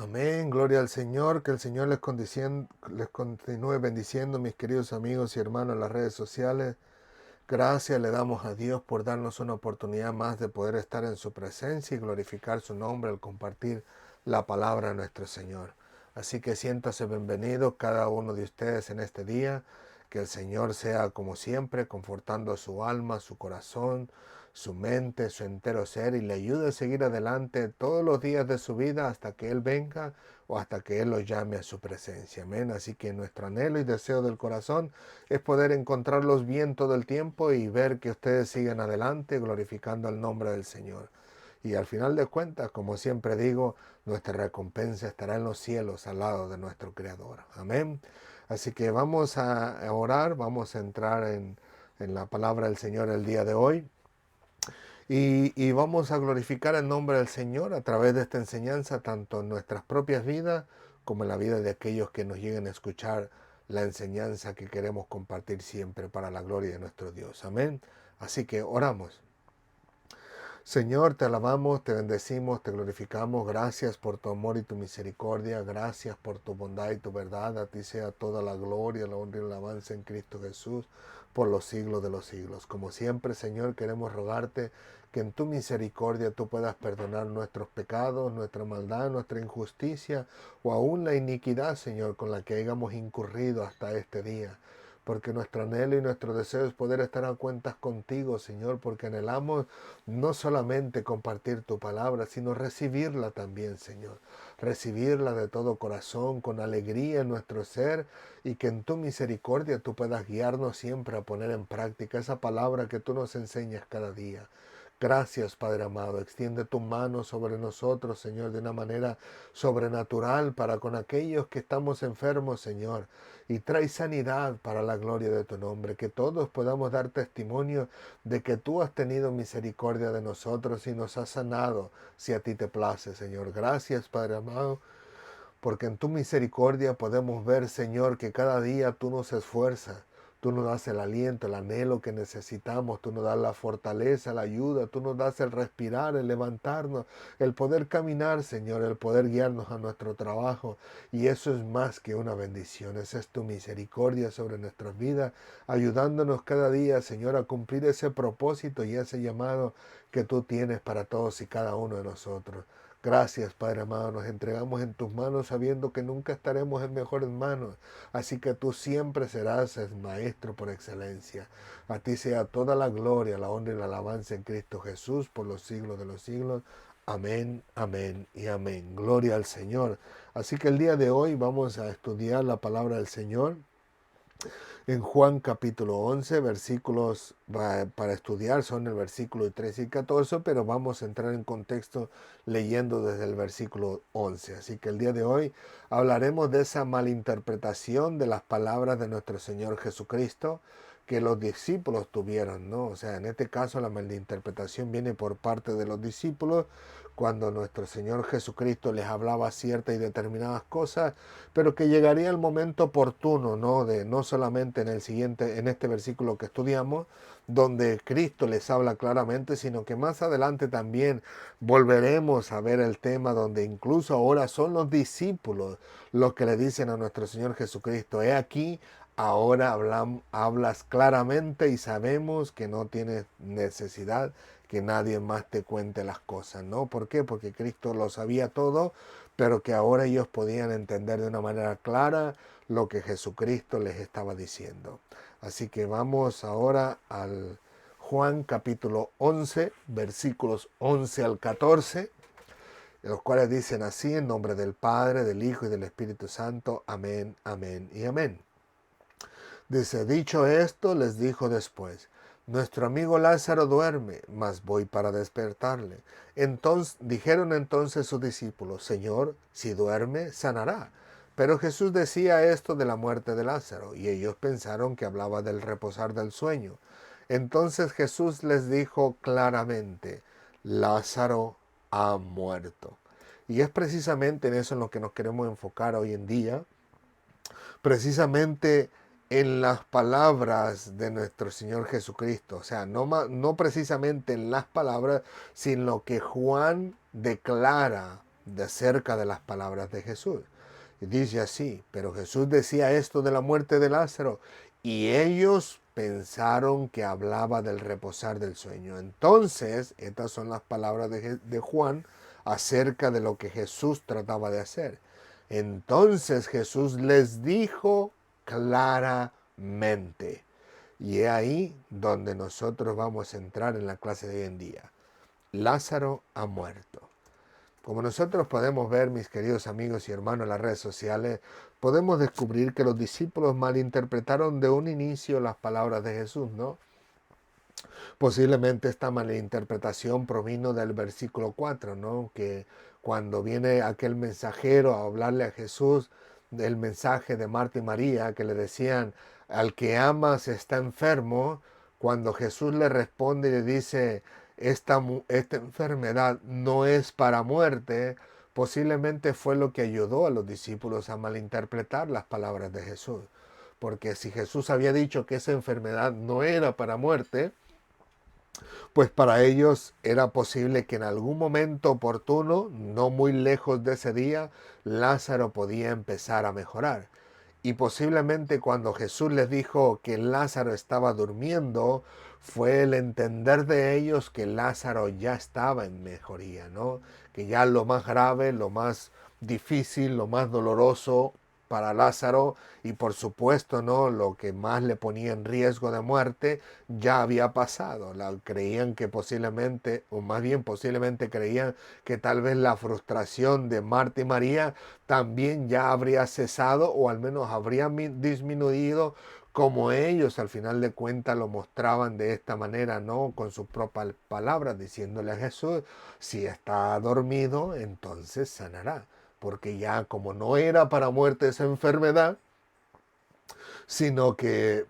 Amén, gloria al Señor, que el Señor les continúe bendiciendo, mis queridos amigos y hermanos en las redes sociales. Gracias le damos a Dios por darnos una oportunidad más de poder estar en su presencia y glorificar su nombre al compartir la palabra de nuestro Señor. Así que siéntase bienvenido cada uno de ustedes en este día. Que el Señor sea como siempre, confortando su alma, su corazón, su mente, su entero ser y le ayude a seguir adelante todos los días de su vida hasta que Él venga o hasta que Él los llame a su presencia. Amén. Así que nuestro anhelo y deseo del corazón es poder encontrarlos bien todo el tiempo y ver que ustedes siguen adelante glorificando el nombre del Señor. Y al final de cuentas, como siempre digo, nuestra recompensa estará en los cielos al lado de nuestro Creador. Amén. Así que vamos a orar, vamos a entrar en la palabra del Señor el día de hoy. Y vamos a glorificar el nombre del Señor a través de esta enseñanza, tanto en nuestras propias vidas como en la vida de aquellos que nos lleguen a escuchar la enseñanza que queremos compartir siempre para la gloria de nuestro Dios. Amén. Así que oramos. Señor, te alabamos, te bendecimos, te glorificamos. Gracias por tu amor y tu misericordia. Gracias por tu bondad y tu verdad. A ti sea toda la gloria, la honra y la alabanza en Cristo Jesús por los siglos de los siglos. Como siempre, Señor, queremos rogarte que en tu misericordia tú puedas perdonar nuestros pecados, nuestra maldad, nuestra injusticia o aún la iniquidad, Señor, con la que hayamos incurrido hasta este día. Porque nuestro anhelo y nuestro deseo es poder estar a cuentas contigo, Señor, porque anhelamos no solamente compartir tu palabra, sino recibirla también, Señor. Recibirla de todo corazón, con alegría en nuestro ser, y que en tu misericordia tú puedas guiarnos siempre a poner en práctica esa palabra que tú nos enseñas cada día. Gracias, Padre amado. Extiende tu mano sobre nosotros, Señor, de una manera sobrenatural para con aquellos que estamos enfermos, Señor. Y trae sanidad para la gloria de tu nombre. Que todos podamos dar testimonio de que tú has tenido misericordia de nosotros y nos has sanado, si a ti te place, Señor. Gracias, Padre amado, porque en tu misericordia podemos ver, Señor, que cada día tú nos esfuerzas. Tú nos das el aliento, el anhelo que necesitamos. Tú nos das la fortaleza, la ayuda. Tú nos das el respirar, el levantarnos, el poder caminar, Señor, el poder guiarnos a nuestro trabajo. Y eso es más que una bendición. Esa es tu misericordia sobre nuestras vidas, ayudándonos cada día, Señor, a cumplir ese propósito y ese llamado que tú tienes para todos y cada uno de nosotros. Gracias, Padre amado, nos entregamos en tus manos sabiendo que nunca estaremos en mejores manos. Así que tú siempre serás el Maestro por excelencia. A ti sea toda la gloria, la honra y la alabanza en Cristo Jesús por los siglos de los siglos. Amén, amén y amén. Gloria al Señor. Así que el día de hoy vamos a estudiar la palabra del Señor en Juan capítulo 11, versículos para estudiar son el versículo 13 y 14, pero vamos a entrar en contexto leyendo desde el versículo 11. Así que el día de hoy hablaremos de esa malinterpretación de las palabras de nuestro Señor Jesucristo que los discípulos tuvieron, ¿no? O sea, en este caso la malinterpretación viene por parte de los discípulos cuando nuestro Señor Jesucristo les hablaba ciertas y determinadas cosas, pero que llegaría el momento oportuno, ¿no? De no solamente en este versículo que estudiamos, donde Cristo les habla claramente, sino que más adelante también volveremos a ver el tema donde incluso ahora son los discípulos los que le dicen a nuestro Señor Jesucristo: he aquí, ahora hablas claramente y sabemos que no tienes necesidad que nadie más te cuente las cosas, ¿no? ¿Por qué? Porque Cristo lo sabía todo, pero que ahora ellos podían entender de una manera clara lo que Jesucristo les estaba diciendo. Así que vamos ahora al Juan capítulo 11, versículos 11 al 14, los cuales dicen así: en nombre del Padre, del Hijo y del Espíritu Santo. Amén, amén y amén. Dice: dicho esto, les dijo después: nuestro amigo Lázaro duerme, mas voy para despertarle. Dijeron entonces sus discípulos: Señor, si duerme, sanará. Pero Jesús decía esto de la muerte de Lázaro, y ellos pensaron que hablaba del reposar del sueño. Entonces Jesús les dijo claramente: Lázaro ha muerto. Y es precisamente en eso en lo que nos queremos enfocar hoy en día, precisamente en las palabras de nuestro Señor Jesucristo. O sea, no precisamente en las palabras, sino que Juan declara de acerca de las palabras de Jesús. Y dice así: pero Jesús decía esto de la muerte de Lázaro, y ellos pensaron que hablaba del reposar del sueño. Entonces, estas son las palabras de Juan acerca de lo que Jesús trataba de hacer. Entonces Jesús les dijo claramente. Y es ahí donde nosotros vamos a entrar en la clase de hoy en día. Lázaro ha muerto. Como nosotros podemos ver, mis queridos amigos y hermanos, en las redes sociales, podemos descubrir que los discípulos malinterpretaron de un inicio las palabras de Jesús, ¿no? Posiblemente esta malinterpretación provino del versículo 4, ¿no? Que cuando viene aquel mensajero a hablarle a Jesús del mensaje de Marta y María, que le decían: al que amas está enfermo, cuando Jesús le responde y le dice: esta enfermedad no es para muerte, posiblemente fue lo que ayudó a los discípulos a malinterpretar las palabras de Jesús. Porque si Jesús había dicho que esa enfermedad no era para muerte, pues para ellos era posible que en algún momento oportuno, no muy lejos de ese día, Lázaro podía empezar a mejorar. Y posiblemente cuando Jesús les dijo que Lázaro estaba durmiendo, fue el entender de ellos que Lázaro ya estaba en mejoría, ¿no? Que ya lo más grave, lo más difícil, lo más doloroso para Lázaro, y por supuesto, ¿no?, lo que más le ponía en riesgo de muerte, ya había pasado. Creían que posiblemente, o más bien posiblemente creían que tal vez la frustración de Marta y María también ya habría cesado, o al menos habría disminuido, como ellos al final de cuentas lo mostraban de esta manera, ¿no? Con sus propias palabras, diciéndole a Jesús: si está dormido, entonces sanará. Porque ya como no era para muerte esa enfermedad, sino que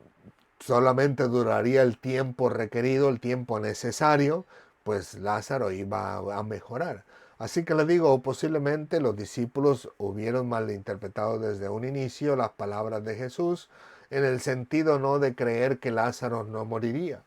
solamente duraría el tiempo requerido, el tiempo necesario, pues Lázaro iba a mejorar. Así que le digo, posiblemente los discípulos hubieron malinterpretado desde un inicio las palabras de Jesús, en el sentido no de creer que Lázaro no moriría.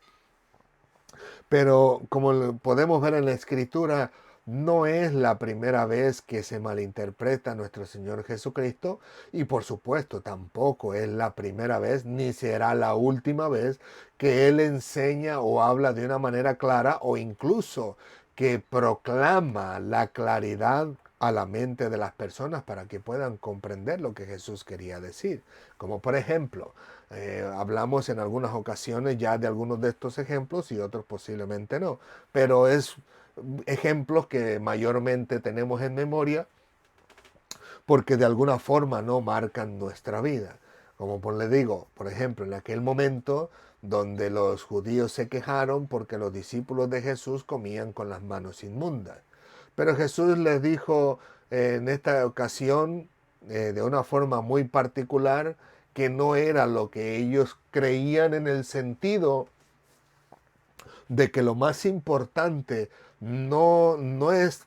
Pero como podemos ver en la Escritura, no es la primera vez que se malinterpreta a nuestro Señor Jesucristo, y por supuesto tampoco es la primera vez ni será la última vez que Él enseña o habla de una manera clara, o incluso que proclama la claridad a la mente de las personas para que puedan comprender lo que Jesús quería decir. Como por ejemplo, hablamos en algunas ocasiones ya de algunos de estos ejemplos y otros posiblemente no, pero es ejemplos que mayormente tenemos en memoria porque de alguna forma no marcan nuestra vida. Como le digo, por ejemplo, en aquel momento donde los judíos se quejaron porque los discípulos de Jesús comían con las manos inmundas. Pero Jesús les dijo en esta ocasión, de una forma muy particular, que no era lo que ellos creían, en el sentido de que lo más importante no es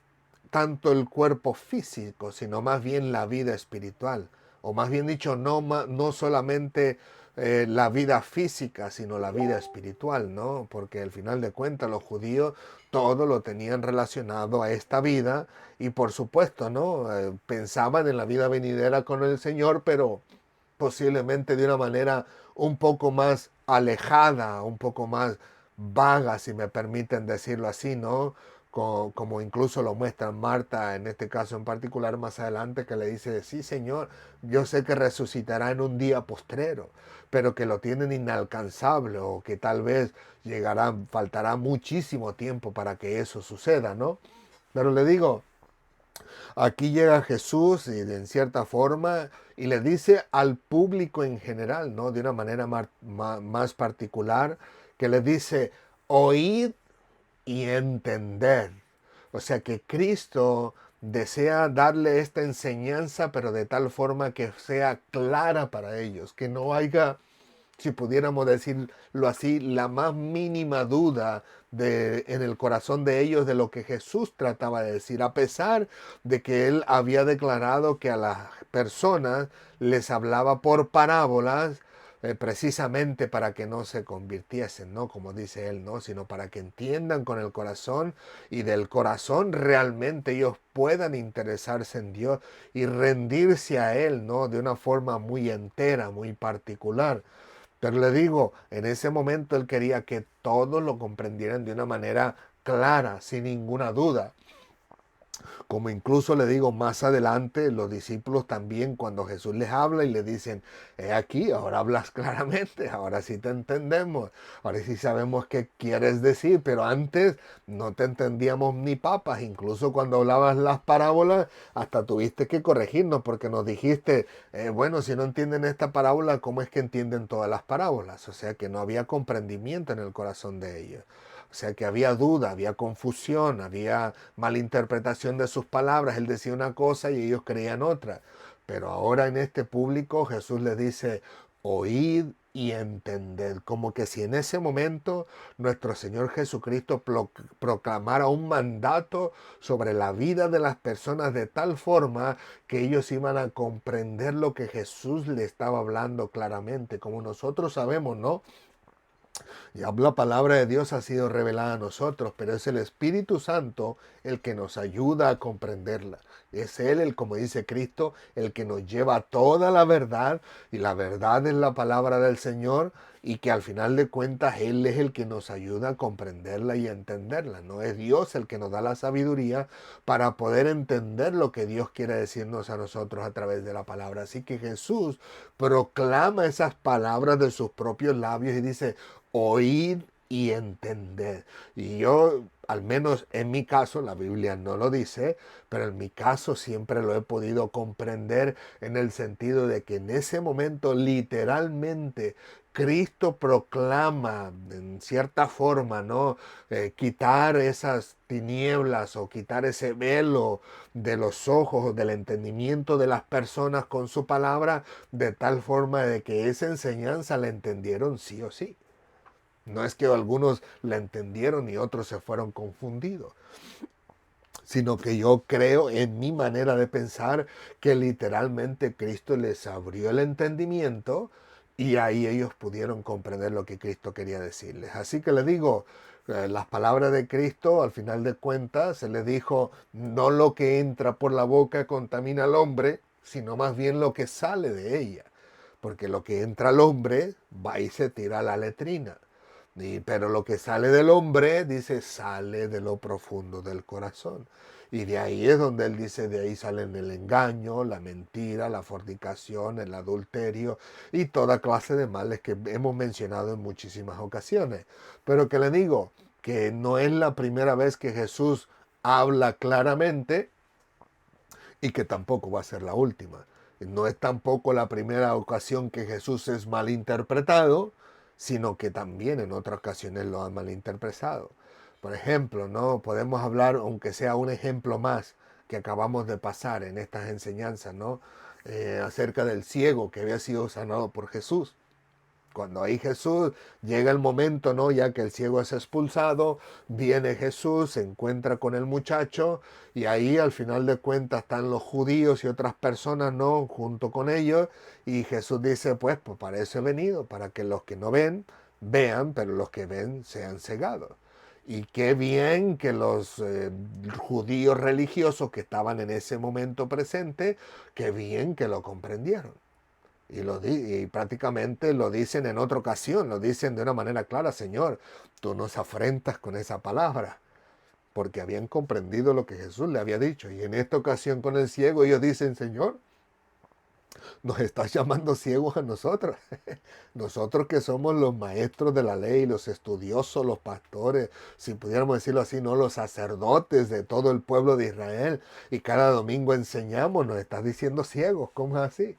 tanto el cuerpo físico, sino más bien la vida espiritual. O más bien dicho, no solamente la vida física, sino la vida espiritual, ¿no? Porque al final de cuentas los judíos todo lo tenían relacionado a esta vida, y por supuesto, ¿no? Pensaban en la vida venidera con el Señor, pero posiblemente de una manera un poco más alejada, un poco más vaga, si me permiten decirlo así, ¿no? Como incluso lo muestra Marta, en este caso en particular, más adelante, que le dice: sí, Señor, yo sé que resucitará en un día postrero, pero que lo tienen inalcanzable, o que tal vez faltará muchísimo tiempo para que eso suceda, ¿no? Pero le digo, aquí llega Jesús y en cierta forma y le dice al público en general, ¿no? De una manera más particular, que le dice: oíd y entender. O sea que Cristo desea darle esta enseñanza, pero de tal forma que sea clara para ellos, que no haya, si pudiéramos decirlo así, la más mínima duda en el corazón de ellos de lo que Jesús trataba de decir, a pesar de que Él había declarado que a las personas les hablaba por parábolas. precisamente para que no se convirtiesen, ¿no? Como dice él, ¿no? Sino para que entiendan con el corazón y del corazón realmente ellos puedan interesarse en Dios y rendirse a Él, ¿no? De una forma muy entera, muy particular. Pero le digo, en ese momento él quería que todos lo comprendieran de una manera clara, sin ninguna duda. Como incluso le digo más adelante, los discípulos también cuando Jesús les habla y le dicen, he aquí, ahora hablas claramente, ahora sí te entendemos, ahora sí sabemos qué quieres decir, pero antes no te entendíamos ni papas, incluso cuando hablabas las parábolas, hasta tuviste que corregirnos porque nos dijiste, bueno, si no entienden esta parábola, ¿cómo es que entienden todas las parábolas? O sea que no había comprendimiento en el corazón de ellos. O sea que había duda, había confusión, había malinterpretación de sus palabras. Él decía una cosa y ellos creían otra. Pero ahora en este público Jesús les dice, oíd y entended. Como que si en ese momento nuestro Señor Jesucristo proclamara un mandato sobre la vida de las personas de tal forma que ellos iban a comprender lo que Jesús le estaba hablando claramente. Como nosotros sabemos, ¿no? Ya la palabra de Dios ha sido revelada a nosotros, pero es el Espíritu Santo el que nos ayuda a comprenderla. Es Él, como dice Cristo, el que nos lleva a toda la verdad, y la verdad es la palabra del Señor, y que al final de cuentas Él es el que nos ayuda a comprenderla y a entenderla. No es Dios el que nos da la sabiduría para poder entender lo que Dios quiere decirnos a nosotros a través de la palabra. Así que Jesús proclama esas palabras de sus propios labios y dice, oíd y entended. Y yo, al menos en mi caso, la Biblia no lo dice, pero en mi caso siempre lo he podido comprender en el sentido de que en ese momento literalmente Cristo proclama en cierta forma, ¿no? Quitar esas tinieblas o quitar ese velo de los ojos o del entendimiento de las personas con su palabra, de tal forma de que esa enseñanza la entendieron sí o sí. No es que algunos la entendieron y otros se fueron confundidos, sino que yo creo en mi manera de pensar que literalmente Cristo les abrió el entendimiento y ahí ellos pudieron comprender lo que Cristo quería decirles. Así que les digo, las palabras de Cristo, al final de cuentas, se le dijo, no lo que entra por la boca contamina al hombre, sino más bien lo que sale de ella. Porque lo que entra al hombre va y se tira a la letrina. Pero lo que sale del hombre, dice, sale de lo profundo del corazón. Y de ahí es donde él dice, de ahí salen el engaño, la mentira, la fornicación, el adulterio y toda clase de males que hemos mencionado en muchísimas ocasiones. Pero que le digo, que no es la primera vez que Jesús habla claramente y que tampoco va a ser la última. No es tampoco la primera ocasión que Jesús es malinterpretado, sino que también en otras ocasiones lo han malinterpretado. Por ejemplo, no podemos hablar, aunque sea un ejemplo más que acabamos de pasar en estas enseñanzas, ¿no? Acerca del ciego que había sido sanado por Jesús. Cuando ahí Jesús llega el momento, ¿no? Ya que el ciego es expulsado, viene Jesús, se encuentra con el muchacho y ahí al final de cuentas están los judíos y otras personas, ¿no? Junto con ellos y Jesús dice, pues para eso he venido, para que los que no ven, vean, pero los que ven sean cegados. Y qué bien que los judíos religiosos que estaban en ese momento presente, qué bien que lo comprendieron. Y prácticamente lo dicen en otra ocasión, lo dicen de una manera clara, Señor, tú nos afrentas con esa palabra, porque habían comprendido lo que Jesús le había dicho. Y en esta ocasión con el ciego ellos dicen, Señor, nos estás llamando ciegos a nosotros. Nosotros que somos los maestros de la ley, los estudiosos, los pastores, si pudiéramos decirlo así, no los sacerdotes de todo el pueblo de Israel. Y cada domingo enseñamos, nos estás diciendo ciegos, ¿cómo es así?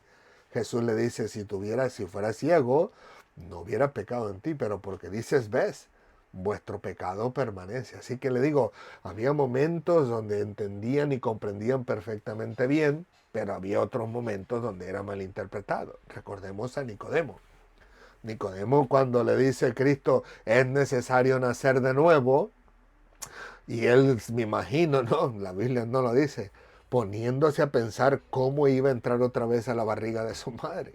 Jesús le dice, si fuera ciego, no hubiera pecado en ti, pero porque dices ves, vuestro pecado permanece. Así que le digo, había momentos donde entendían y comprendían perfectamente bien, pero había otros momentos donde era malinterpretado. Recordemos a Nicodemo. Nicodemo cuando le dice a Cristo, es necesario nacer de nuevo, y él, me imagino, no, la Biblia no lo dice, poniéndose a pensar cómo iba a entrar otra vez a la barriga de su madre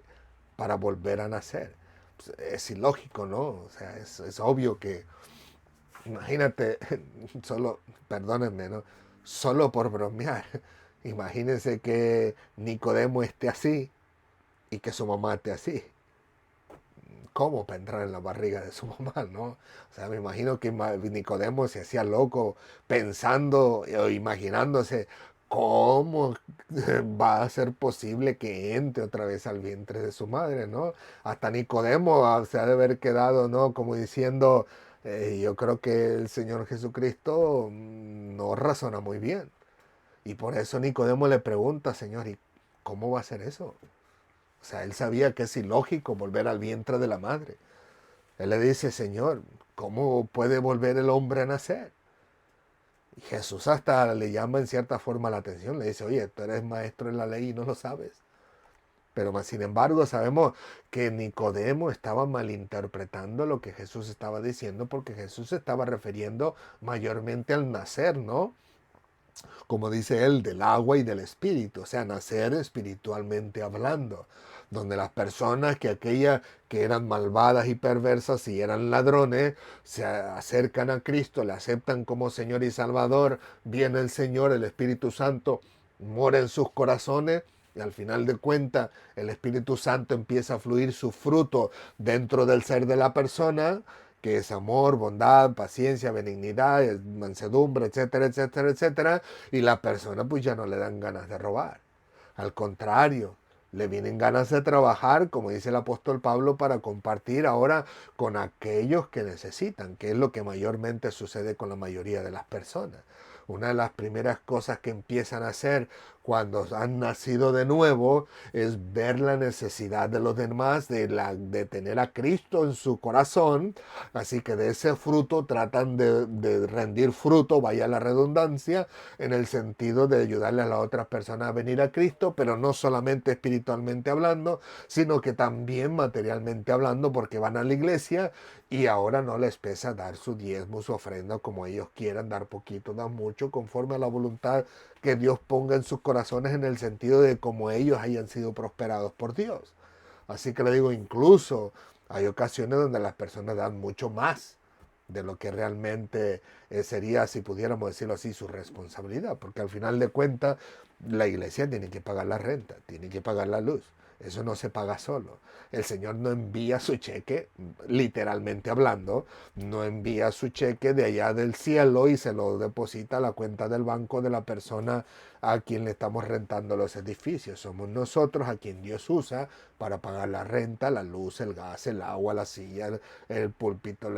para volver a nacer. es ilógico, ¿no? O sea, es obvio que, imagínate, solo, perdónenme, ¿no? Solo por bromear, imagínense que Nicodemo esté así y que su mamá esté así. ¿Cómo para entrar en la barriga de su mamá, no? O sea, me imagino que Nicodemo se hacía loco pensando o imaginándose cómo va a ser posible que entre otra vez al vientre de su madre, ¿no? Hasta Nicodemo se ha de haber quedado, ¿no? Como diciendo, yo creo que el Señor Jesucristo no razona muy bien. Y por eso Nicodemo le pregunta, Señor, ¿y cómo va a ser eso? O sea, él sabía que es ilógico volver al vientre de la madre. Él le dice, Señor, ¿cómo puede volver el hombre a nacer? Y Jesús hasta le llama en cierta forma la atención. Le dice, oye, tú eres maestro en la ley y no lo sabes. Pero más sin embargo sabemos que Nicodemo estaba malinterpretando lo que Jesús estaba diciendo porque Jesús se estaba refiriendo mayormente al nacer, ¿no? Como dice él, del agua y del espíritu, o sea, nacer espiritualmente hablando, donde las personas que aquellas que eran malvadas y perversas y eran ladrones, se acercan a Cristo, le aceptan como Señor y Salvador, viene el Señor, el Espíritu Santo, mora en sus corazones. Y al final de cuentas, el Espíritu Santo empieza a fluir su fruto dentro del ser de la persona, que es amor, bondad, paciencia, benignidad, mansedumbre, etcétera, etcétera, etcétera, y la persona pues ya no le dan ganas de robar. Al contrario, le vienen ganas de trabajar, como dice el apóstol Pablo, para compartir ahora con aquellos que necesitan, que es lo que mayormente sucede con la mayoría de las personas. Una de las primeras cosas que empiezan a hacer cuando han nacido de nuevo es ver la necesidad de los demás, de tener a Cristo en su corazón. Así que de ese fruto tratan de rendir fruto, vaya la redundancia, en el sentido de ayudarle a las otras personas a venir a Cristo, pero no solamente espiritualmente hablando, sino que también materialmente hablando, porque van a la iglesia y ahora no les pesa dar su diezmo, su ofrenda como ellos quieran, dar poquito, dar mucho, conforme a la voluntad que Dios ponga en sus corazones, en el sentido de cómo ellos hayan sido prosperados por Dios. Así que le digo, incluso hay ocasiones donde las personas dan mucho más de lo que realmente sería, si pudiéramos decirlo así, su responsabilidad, porque al final de cuentas la iglesia tiene que pagar la renta, tiene que pagar la luz. Eso no se paga solo. El Señor no envía su cheque, literalmente hablando, no envía su cheque de allá del cielo y se lo deposita a la cuenta del banco de la persona a quien le estamos rentando los edificios. Somos nosotros a quien Dios usa para pagar la renta, la luz, el gas, el agua, la silla, el púlpito,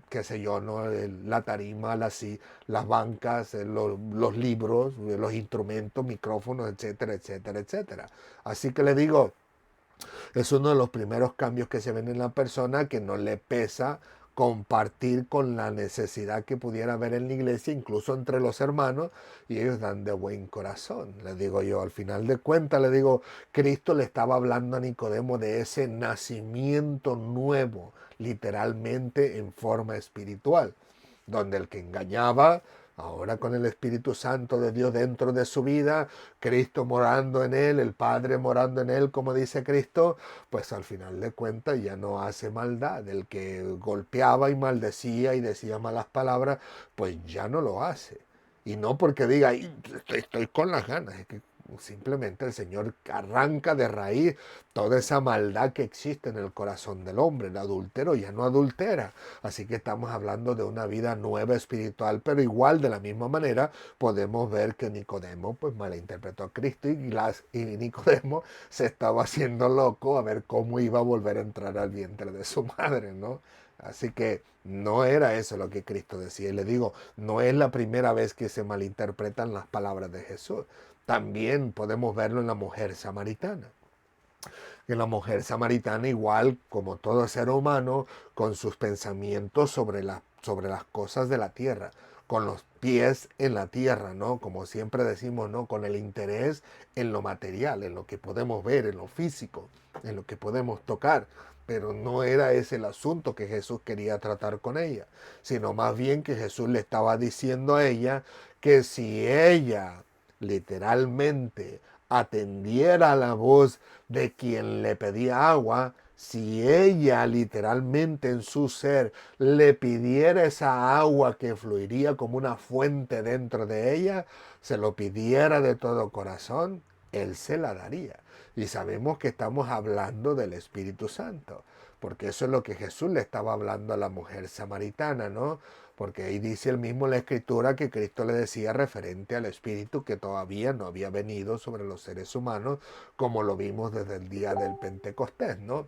qué sé yo, ¿no? La tarima, las bancas, los libros, los instrumentos, micrófonos, etcétera, etcétera, etcétera. Así que le digo, es uno de los primeros cambios que se ven en la persona, que no le pesa compartir con la necesidad que pudiera haber en la iglesia, incluso entre los hermanos, y ellos dan de buen corazón. Le digo yo, al final de cuentas, le digo, Cristo le estaba hablando a Nicodemo de ese nacimiento nuevo, literalmente en forma espiritual, donde el que engañaba, ahora con el Espíritu Santo de Dios dentro de su vida, Cristo morando en él, el Padre morando en él, como dice Cristo, pues al final de cuentas ya no hace maldad. El que golpeaba y maldecía y decía malas palabras, pues ya no lo hace. Y no porque diga, estoy con las ganas, es que simplemente el Señor arranca de raíz toda esa maldad que existe en el corazón del hombre. El adúltero ya no adultera. Así que estamos hablando de una vida nueva espiritual, pero igual de la misma manera podemos ver que Nicodemo pues malinterpretó a Cristo y Nicodemo se estaba haciendo loco a ver cómo iba a volver a entrar al vientre de su madre, ¿no? Así que no era eso lo que Cristo decía. Y le digo, no es la primera vez que se malinterpretan las palabras de Jesús. También podemos verlo en la mujer samaritana. Que la mujer samaritana, igual como todo ser humano, con sus pensamientos sobre las cosas de la tierra, con los pies en la tierra, ¿no? Como siempre decimos, ¿no? Con el interés en lo material, en lo que podemos ver, en lo físico, en lo que podemos tocar. Pero no era ese el asunto que Jesús quería tratar con ella, sino más bien que Jesús le estaba diciendo a ella que si ella literalmente atendiera a la voz de quien le pedía agua, si ella literalmente en su ser le pidiera esa agua que fluiría como una fuente dentro de ella, se lo pidiera de todo corazón, Él se la daría. Y sabemos que estamos hablando del Espíritu Santo, porque eso es lo que Jesús le estaba hablando a la mujer samaritana, ¿no? Porque ahí dice el mismo la Escritura que Cristo le decía referente al Espíritu que todavía no había venido sobre los seres humanos, como lo vimos desde el día del Pentecostés, ¿no?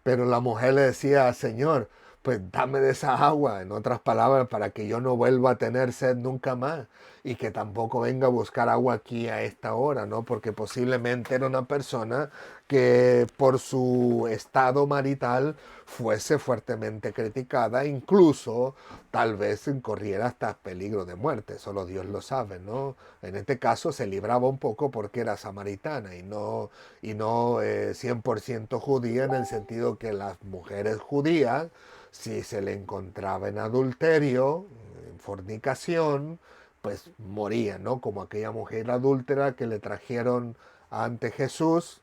Pero la mujer le decía, Señor, pues dame de esa agua, en otras palabras, para que yo no vuelva a tener sed nunca más y que tampoco venga a buscar agua aquí a esta hora, ¿no? Porque posiblemente era una persona que por su estado marital fuese fuertemente criticada, incluso tal vez incurriera hasta peligro de muerte, solo Dios lo sabe, ¿no? En este caso se libraba un poco porque era samaritana y no 100% judía en el sentido que las mujeres judías, si se le encontraba en adulterio, en fornicación, pues moría, ¿no? Como aquella mujer adúltera que le trajeron ante Jesús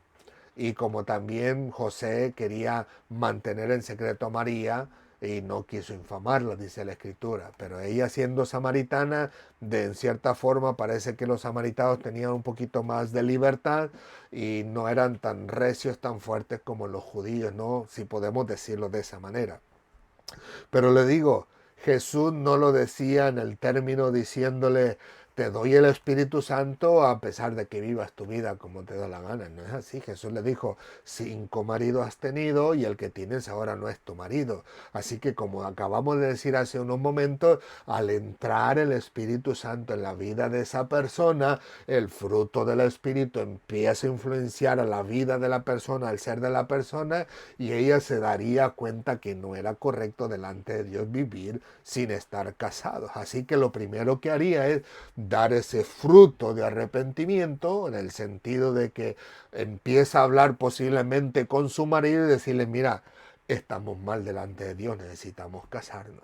y como también José quería mantener en secreto a María y no quiso infamarla, dice la escritura. Pero ella siendo samaritana, en cierta forma parece que los samaritanos tenían un poquito más de libertad y no eran tan recios, tan fuertes como los judíos, ¿no? Si podemos decirlo de esa manera. Pero le digo, Jesús no lo decía en el término diciéndole, te doy el Espíritu Santo a pesar de que vivas tu vida como te da la gana. No es así. Jesús le dijo, 5 maridos has tenido y el que tienes ahora no es tu marido. Así que como acabamos de decir hace unos momentos, al entrar el Espíritu Santo en la vida de esa persona, el fruto del Espíritu empieza a influenciar a la vida de la persona, al ser de la persona, y ella se daría cuenta que no era correcto delante de Dios vivir sin estar casados. Así que lo primero que haría es dar ese fruto de arrepentimiento, en el sentido de que empieza a hablar posiblemente con su marido y decirle, mira, estamos mal delante de Dios, necesitamos casarnos.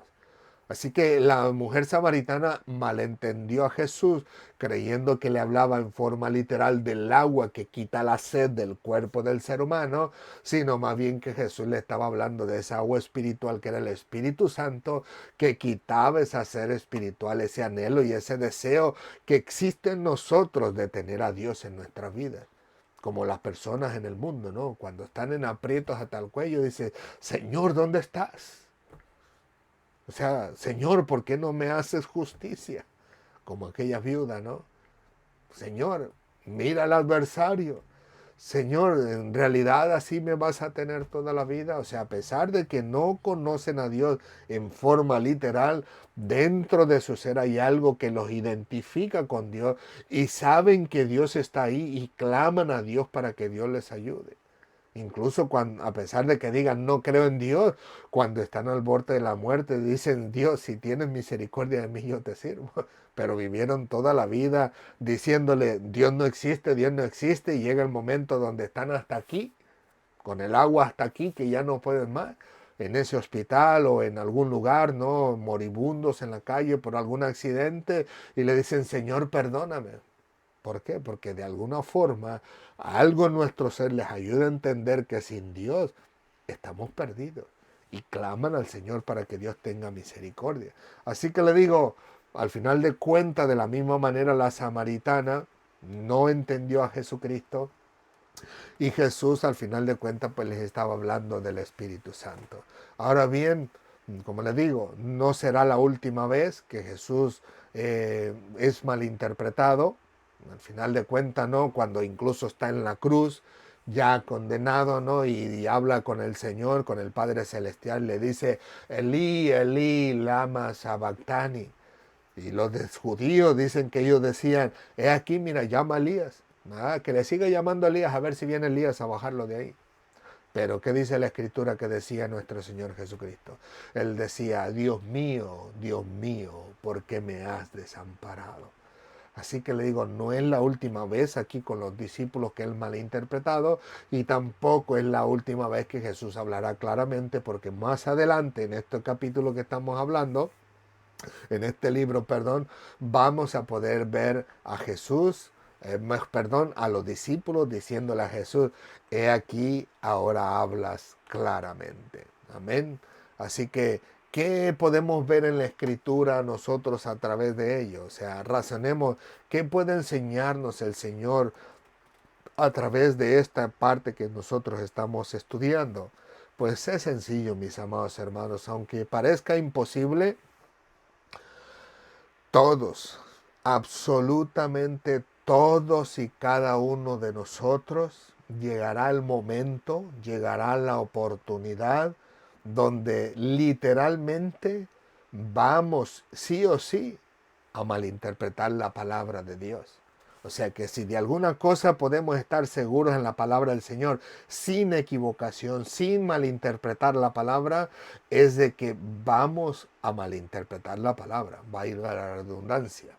Así que la mujer samaritana malentendió a Jesús creyendo que le hablaba en forma literal del agua que quita la sed del cuerpo del ser humano, sino más bien que Jesús le estaba hablando de esa agua espiritual que era el Espíritu Santo, que quitaba esa sed espiritual, ese anhelo y ese deseo que existe en nosotros de tener a Dios en nuestra vida. Como las personas en el mundo, ¿no? Cuando están en aprietos hasta el cuello, dice, Señor, ¿dónde estás? O sea, Señor, ¿por qué no me haces justicia? Como aquella viuda, ¿no? Señor, mira al adversario. Señor, ¿en realidad así me vas a tener toda la vida? O sea, a pesar de que no conocen a Dios en forma literal, dentro de su ser hay algo que los identifica con Dios y saben que Dios está ahí y claman a Dios para que Dios les ayude. Incluso cuando, a pesar de que digan no creo en Dios, cuando están al borde de la muerte, dicen Dios, si tienes misericordia de mí, yo te sirvo. Pero vivieron toda la vida diciéndole Dios no existe, y llega el momento donde están hasta aquí, con el agua hasta aquí, que ya no pueden más, en ese hospital o en algún lugar, ¿no? Moribundos en la calle por algún accidente, y le dicen, Señor, perdóname. ¿Por qué? Porque de alguna forma algo en nuestro ser les ayuda a entender que sin Dios estamos perdidos y claman al Señor para que Dios tenga misericordia. Así que le digo, al final de cuentas, de la misma manera la samaritana no entendió a Jesucristo y Jesús al final de cuentas pues les estaba hablando del Espíritu Santo. Ahora bien, como les digo, no será la última vez que Jesús es malinterpretado. Al final de cuentas, ¿no? Cuando incluso está en la cruz, ya condenado, ¿no? Y habla con el Señor, con el Padre Celestial, le dice, Elí, Elí, lama sabactani. Y los judíos dicen que ellos decían, he aquí, mira, llama a Elías. Ah, que le siga llamando a Elías a ver si viene Elías a bajarlo de ahí. Pero ¿qué dice la escritura que decía nuestro Señor Jesucristo? Él decía, Dios mío, ¿por qué me has desamparado? Así que le digo, no es la última vez aquí con los discípulos que él malinterpretado y tampoco es la última vez que Jesús hablará claramente, porque más adelante en este capítulo que estamos hablando, en este libro, perdón, vamos a poder ver a Jesús perdón, a los discípulos diciéndole a Jesús, he aquí, ahora hablas claramente. Amén. Así que, ¿qué podemos ver en la Escritura nosotros a través de ello? O sea, razonemos, ¿qué puede enseñarnos el Señor a través de esta parte que nosotros estamos estudiando? Pues es sencillo, mis amados hermanos, aunque parezca imposible, todos, absolutamente todos y cada uno de nosotros, llegará el momento, llegará la oportunidad donde literalmente vamos sí o sí a malinterpretar la palabra de Dios. O sea que si de alguna cosa podemos estar seguros en la palabra del Señor, sin equivocación, sin malinterpretar la palabra, es de que vamos a malinterpretar la palabra, va a ir a la redundancia.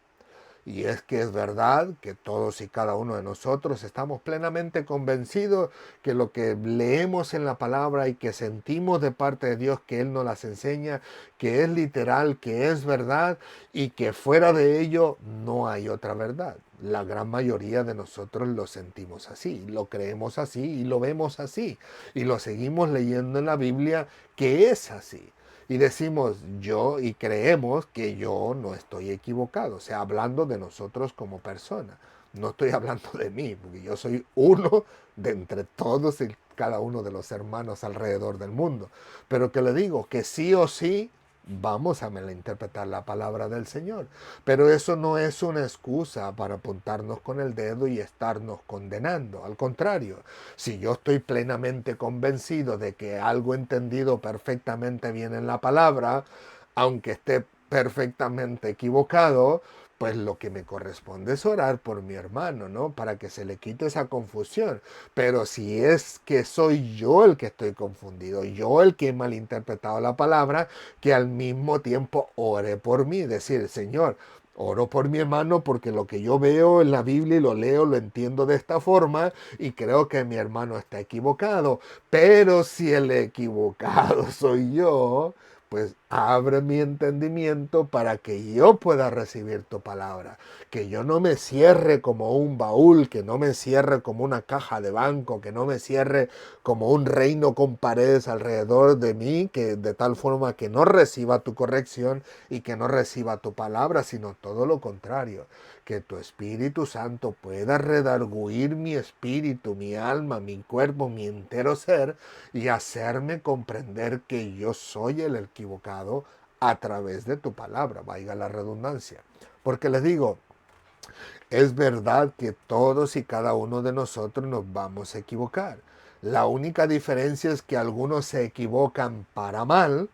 Y es que es verdad que todos y cada uno de nosotros estamos plenamente convencidos que lo que leemos en la palabra y que sentimos de parte de Dios que Él nos las enseña, que es literal, que es verdad y que fuera de ello no hay otra verdad. La gran mayoría de nosotros lo sentimos así, lo creemos así y lo vemos así y lo seguimos leyendo en la Biblia que es así. Y decimos yo y creemos que yo no estoy equivocado, o sea, hablando de nosotros como persona. No estoy hablando de mí, porque yo soy uno de entre todos y cada uno de los hermanos alrededor del mundo. Pero que le digo que sí o sí vamos a malinterpretar la palabra del Señor. Pero eso no es una excusa para apuntarnos con el dedo y estarnos condenando. Al contrario, si yo estoy plenamente convencido de que algo entendido perfectamente bien en la palabra, aunque esté perfectamente equivocado, pues lo que me corresponde es orar por mi hermano, ¿no? Para que se le quite esa confusión. Pero si es que soy yo el que estoy confundido, yo el que he malinterpretado la palabra, que al mismo tiempo ore por mí, decir, Señor, oro por mi hermano porque lo que yo veo en la Biblia y lo leo, lo entiendo de esta forma y creo que mi hermano está equivocado. Pero si el equivocado soy yo, pues abre mi entendimiento para que yo pueda recibir tu palabra. Que yo no me cierre como un baúl, que no me cierre como una caja de banco, que no me cierre como un reino con paredes alrededor de mí, que de tal forma que no reciba tu corrección y que no reciba tu palabra, sino todo lo contrario. Que tu Espíritu Santo pueda redarguir mi espíritu, mi alma, mi cuerpo, mi entero ser y hacerme comprender que yo soy el equivocado a través de tu palabra, vaya la redundancia. Porque les digo, es verdad que todos y cada uno de nosotros nos vamos a equivocar. La única diferencia es que algunos se equivocan para mal,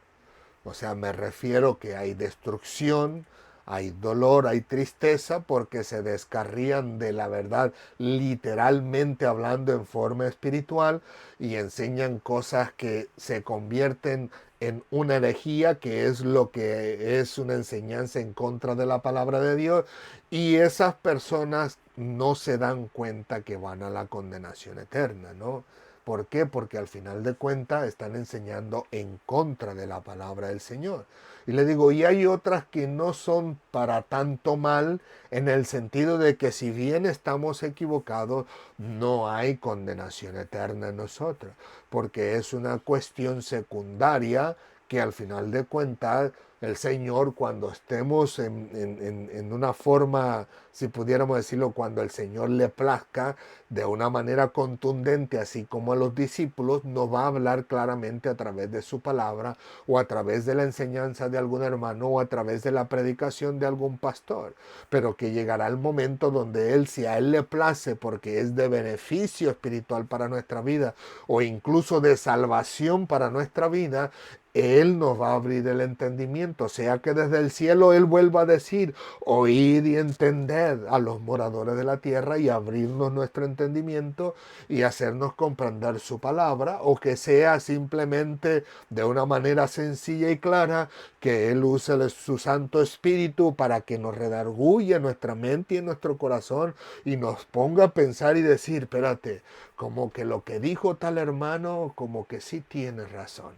o sea, me refiero que hay destrucción, hay dolor, hay tristeza porque se descarrían de la verdad literalmente hablando en forma espiritual y enseñan cosas que se convierten en una herejía, que es lo que es una enseñanza en contra de la palabra de Dios, y esas personas no se dan cuenta que van a la condenación eterna, ¿no? ¿Por qué? Porque al final de cuentas están enseñando en contra de la palabra del Señor. Y le digo, y hay otras que no son para tanto mal en el sentido de que si bien estamos equivocados, no hay condenación eterna en nosotros, porque es una cuestión secundaria que al final de cuentas el Señor, cuando estemos en una forma, si pudiéramos decirlo, cuando el Señor le plazca, de una manera contundente, así como a los discípulos, nos va a hablar claramente a través de su palabra o a través de la enseñanza de algún hermano o a través de la predicación de algún pastor. Pero que llegará el momento donde Él, si a Él le place, porque es de beneficio espiritual para nuestra vida o incluso de salvación para nuestra vida, él nos va a abrir el entendimiento, sea que desde el cielo Él vuelva a decir, oíd y entended a los moradores de la tierra y abrirnos nuestro entendimiento y hacernos comprender su palabra, o que sea simplemente de una manera sencilla y clara que Él use su Santo Espíritu para que nos redarguya en nuestra mente y en nuestro corazón y nos ponga a pensar y decir, espérate, como que lo que dijo tal hermano, como que sí tiene razón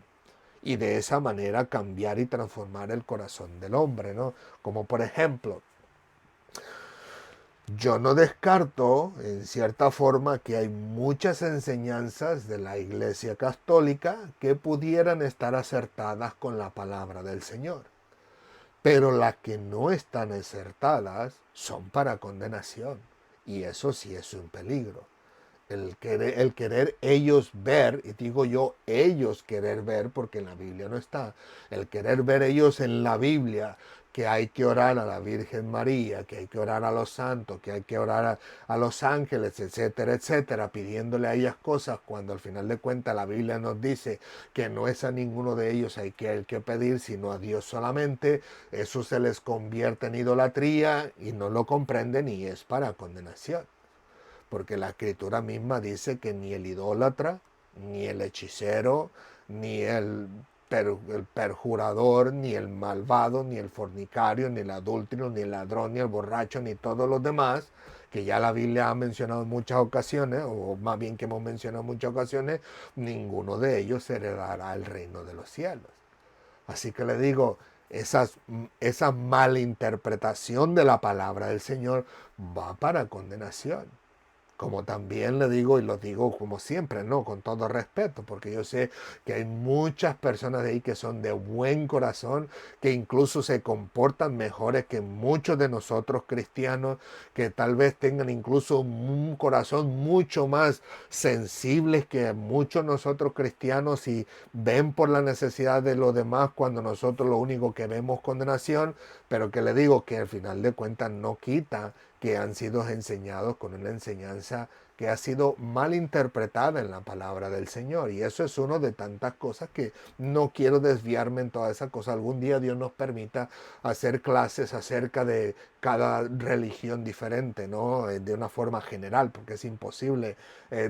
y de esa manera cambiar y transformar el corazón del hombre, ¿no? Como por ejemplo, Yo no descarto, en cierta forma, que hay muchas enseñanzas de la Iglesia Católica que pudieran estar acertadas con la palabra del Señor. Pero las que no están acertadas son para condenación. Y eso sí es un peligro. El querer ellos ver, y digo yo ellos querer ver porque en la Biblia no está, el querer ver ellos en la Biblia que hay que orar a la Virgen María, que hay que orar a los santos, que hay que orar a los ángeles, etcétera, etcétera, pidiéndole a ellas cosas cuando al final de cuentas la Biblia nos dice que no es a ninguno de ellos hay que pedir, sino a Dios solamente, eso se les convierte en idolatría y no lo comprenden y es para condenación. Porque la escritura misma dice que ni el idólatra, ni el hechicero, ni el perjurador, ni el malvado, ni el fornicario, ni el adúltero, ni el ladrón, ni el borracho, ni todos los demás, que ya la Biblia ha mencionado en muchas ocasiones, o más bien que hemos mencionado en muchas ocasiones, ninguno de ellos heredará el reino de los cielos. Así que le digo, esa malinterpretación de la palabra del Señor va para condenación. Como también le digo, y lo digo como siempre, ¿no? Con todo respeto, porque yo sé que hay muchas personas de ahí que son de buen corazón, que incluso se comportan mejores que muchos de nosotros cristianos, que tal vez tengan incluso un corazón mucho más sensible que muchos de nosotros cristianos y ven por la necesidad de los demás cuando nosotros lo único que vemos es condenación, pero que le digo que al final de cuentas no quita que han sido enseñados con una enseñanza que ha sido mal interpretada en la palabra del Señor. Y eso es uno de tantas cosas que no quiero desviarme en toda esa cosa. Algún día Dios nos permita hacer clases acerca de cada religión diferente, ¿no? De una forma general, porque es imposible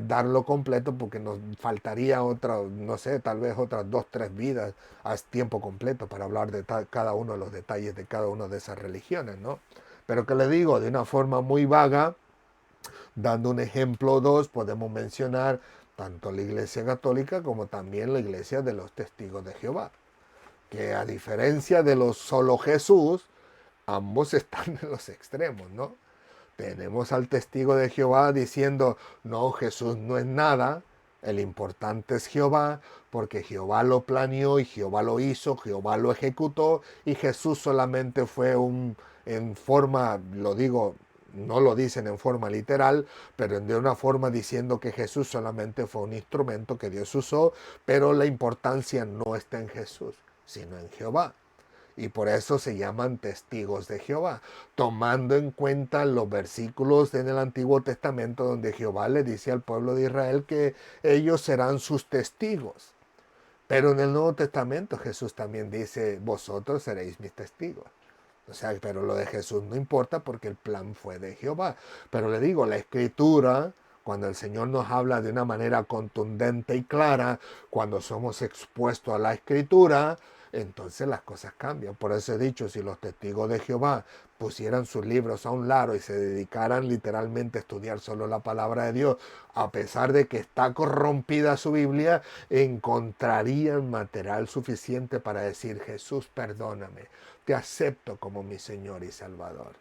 darlo completo porque nos faltaría otra, no sé, tal vez otras 2, 3 vidas a tiempo completo para hablar de cada uno de los detalles de cada una de esas religiones, ¿no? Pero que le digo, de una forma muy vaga, dando un ejemplo o dos, podemos mencionar tanto la Iglesia Católica como también la Iglesia de los Testigos de Jehová, que a diferencia de los solo Jesús, ambos están en los extremos, ¿no? Tenemos al testigo de Jehová diciendo, no, Jesús no es nada, el importante es Jehová, porque Jehová lo planeó y Jehová lo hizo, Jehová lo ejecutó y Jesús solamente fue en forma, lo digo, no lo dicen en forma literal, pero de una forma diciendo que Jesús solamente fue un instrumento que Dios usó, pero la importancia no está en Jesús, sino en Jehová. Y por eso se llaman testigos de Jehová, tomando en cuenta los versículos en el Antiguo Testamento donde Jehová le dice al pueblo de Israel que ellos serán sus testigos. Pero en el Nuevo Testamento Jesús también dice, vosotros seréis mis testigos. O sea, pero lo de Jesús no importa porque el plan fue de Jehová. Pero le digo, la escritura, cuando el Señor nos habla de una manera contundente y clara, cuando somos expuestos a la escritura, entonces las cosas cambian. Por eso he dicho, si los testigos de Jehová pusieran sus libros a un lado y se dedicaran literalmente a estudiar solo la palabra de Dios, a pesar de que está corrompida su Biblia, encontrarían material suficiente para decir, Jesús, perdóname, te acepto como mi Señor y Salvador.